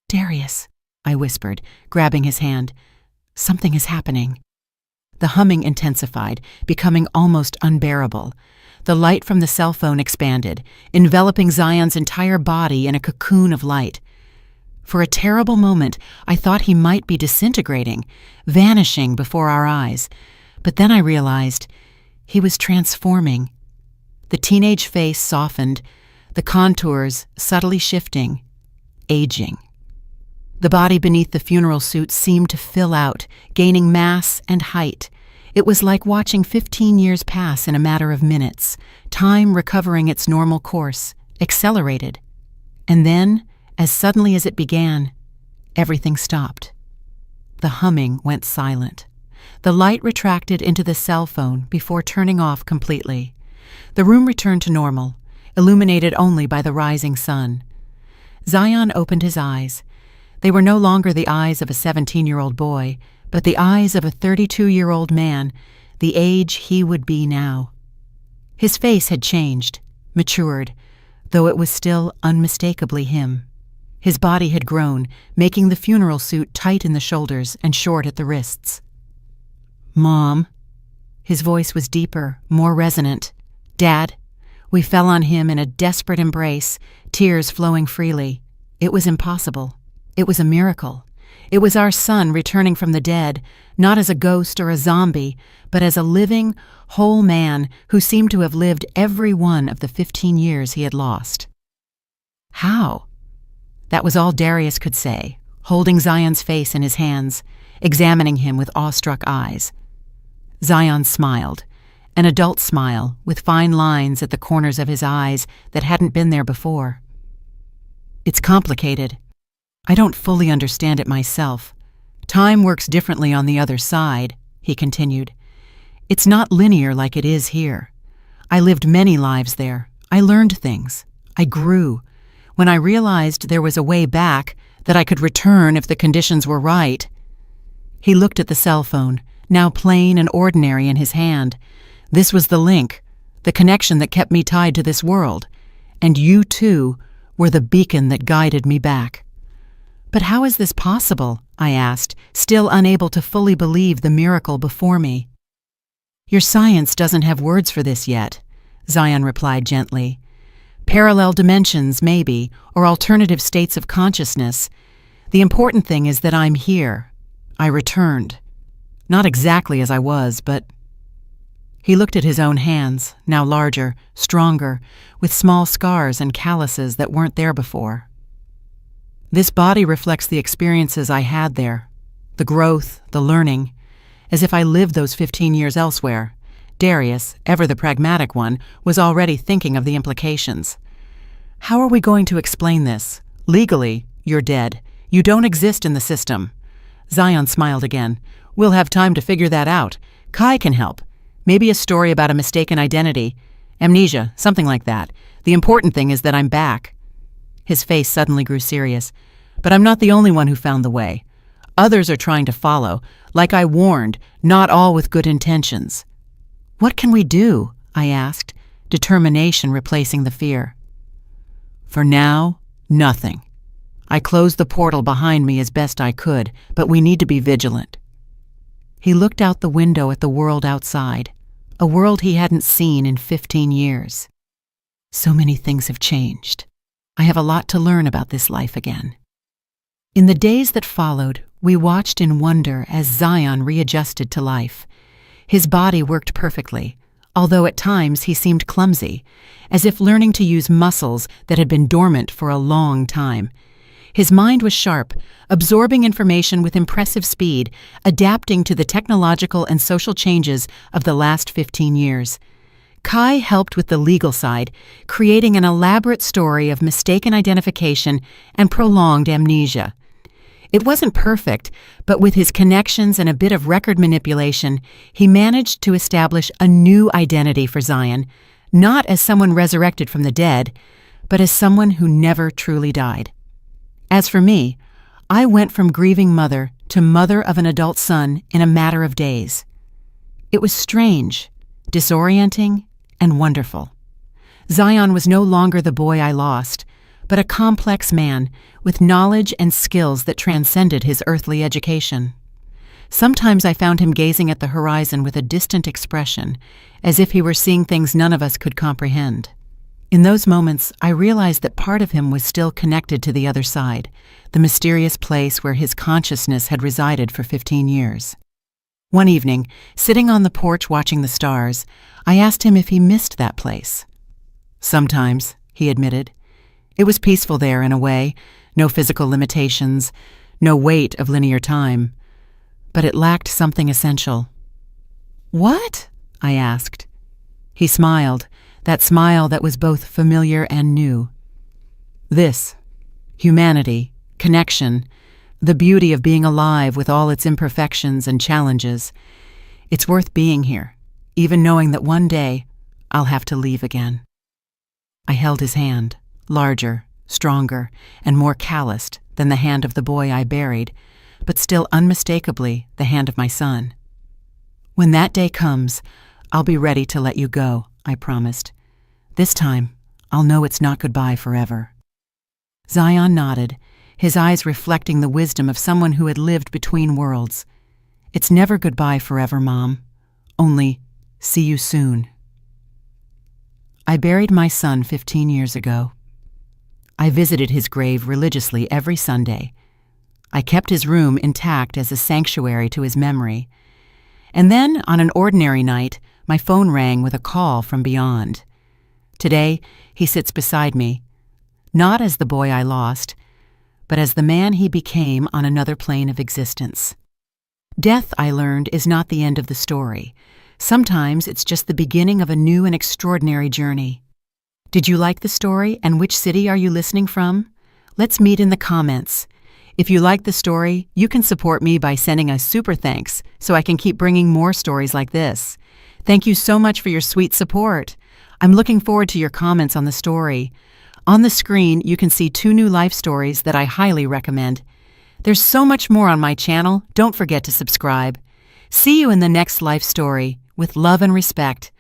"Darius," I whispered, grabbing his hand. "Something is happening." The humming intensified, becoming almost unbearable. The light from the cell phone expanded, enveloping Zion's entire body in a cocoon of light. For a terrible moment, I thought he might be disintegrating, vanishing before our eyes. But then I realized he was transforming. The teenage face softened, the contours subtly shifting, aging. The body beneath the funeral suit seemed to fill out, gaining mass and height. It was like watching 15 years pass in a matter of minutes, time recovering its normal course, accelerated. And then, as suddenly as it began, everything stopped. The humming went silent. The light retracted into the cell phone before turning off completely. The room returned to normal, illuminated only by the rising sun. Zion opened his eyes. They were no longer the eyes of a 17-year-old boy, but the eyes of a 32-year-old man, the age he would be now. His face had changed, matured, though it was still unmistakably him. His body had grown, making the funeral suit tight in the shoulders and short at the wrists. "Mom." His voice was deeper, more resonant. "Dad." We fell on him in a desperate embrace, tears flowing freely. It was impossible. It was a miracle. It was our son returning from the dead, not as a ghost or a zombie, but as a living, whole man who seemed to have lived every one of the 15 years he had lost. "How?" That was all Darius could say, holding Zion's face in his hands, examining him with awestruck eyes. Zion smiled, an adult smile with fine lines at the corners of his eyes that hadn't been there before. "It's complicated. I don't fully understand it myself. Time works differently on the other side," he continued. "It's not linear like it is here. I lived many lives there. I learned things. I grew. When I realized there was a way back, that I could return if the conditions were right." He looked at the cell phone, now plain and ordinary in his hand. "This was the link, the connection that kept me tied to this world. And you, too, were the beacon that guided me back." "But how is this possible?" I asked, still unable to fully believe the miracle before me. "Your science doesn't have words for this yet," Zion replied gently. "Parallel dimensions, maybe, or alternative states of consciousness. The important thing is that I'm here. I returned. Not exactly as I was, but—" He looked at his own hands, now larger, stronger, with small scars and calluses that weren't there before. This body reflects the experiences I had there, the growth, the learning, as if I lived those 15 years elsewhere. Darius, ever the pragmatic one, was already thinking of the implications. How are we going to explain this? Legally, you're dead. You don't exist in the system. Zion smiled again. We'll have time to figure that out. Kai can help. Maybe a story about a mistaken identity. Amnesia, something like that. The important thing is that I'm back. His face suddenly grew serious. But I'm not the only one who found the way. Others are trying to follow. Like I warned, not all with good intentions. What can we do? I asked, determination replacing the fear. For now, nothing. I closed the portal behind me as best I could, but we need to be vigilant. He looked out the window at the world outside, a world he hadn't seen in 15 years. So many things have changed. I have a lot to learn about this life again. In the days that followed, we watched in wonder as Zion readjusted to life. His body worked perfectly, although at times he seemed clumsy, as if learning to use muscles that had been dormant for a long time. His mind was sharp, absorbing information with impressive speed, adapting to the technological and social changes of the last 15 years. Kai helped with the legal side, creating an elaborate story of mistaken identification and prolonged amnesia. It wasn't perfect, but with his connections and a bit of record manipulation, he managed to establish a new identity for Zion, not as someone resurrected from the dead, but as someone who never truly died. As for me, I went from grieving mother to mother of an adult son in a matter of days. It was strange, disorienting, and wonderful. Zion was no longer the boy I lost, but a complex man with knowledge and skills that transcended his earthly education. Sometimes I found him gazing at the horizon with a distant expression, as if he were seeing things none of us could comprehend. In those moments, I realized that part of him was still connected to the other side, the mysterious place where his consciousness had resided for 15 years. One evening, sitting on the porch watching the stars, I asked him if he missed that place. Sometimes, he admitted. It was peaceful there in a way, no physical limitations, no weight of linear time. But it lacked something essential. What? I asked. He smiled, that smile that was both familiar and new. This, humanity, connection, the beauty of being alive with all its imperfections and challenges. It's worth being here, even knowing that one day I'll have to leave again. I held his hand, larger, stronger, and more calloused than the hand of the boy I buried, but still unmistakably the hand of my son. When that day comes, I'll be ready to let you go, I promised. This time, I'll know it's not goodbye forever. Zion nodded, his eyes reflecting the wisdom of someone who had lived between worlds. It's never goodbye forever, Mom. Only, see you soon. I buried my son 15 years ago. I visited his grave religiously every Sunday. I kept his room intact as a sanctuary to his memory. And then, on an ordinary night, my phone rang with a call from beyond. Today, he sits beside me, not as the boy I lost, but as the man he became on another plane of existence. Death, I learned, is not the end of the story. Sometimes it's just the beginning of a new and extraordinary journey. Did you like the story, and which city are you listening from? Let's meet in the comments. If you like the story, you can support me by sending a super thanks so I can keep bringing more stories like this. Thank you so much for your sweet support. I'm looking forward to your comments on the story. On the screen, you can see 2 new life stories that I highly recommend. There's so much more on my channel. Don't forget to subscribe. See you in the next life story. With love and respect,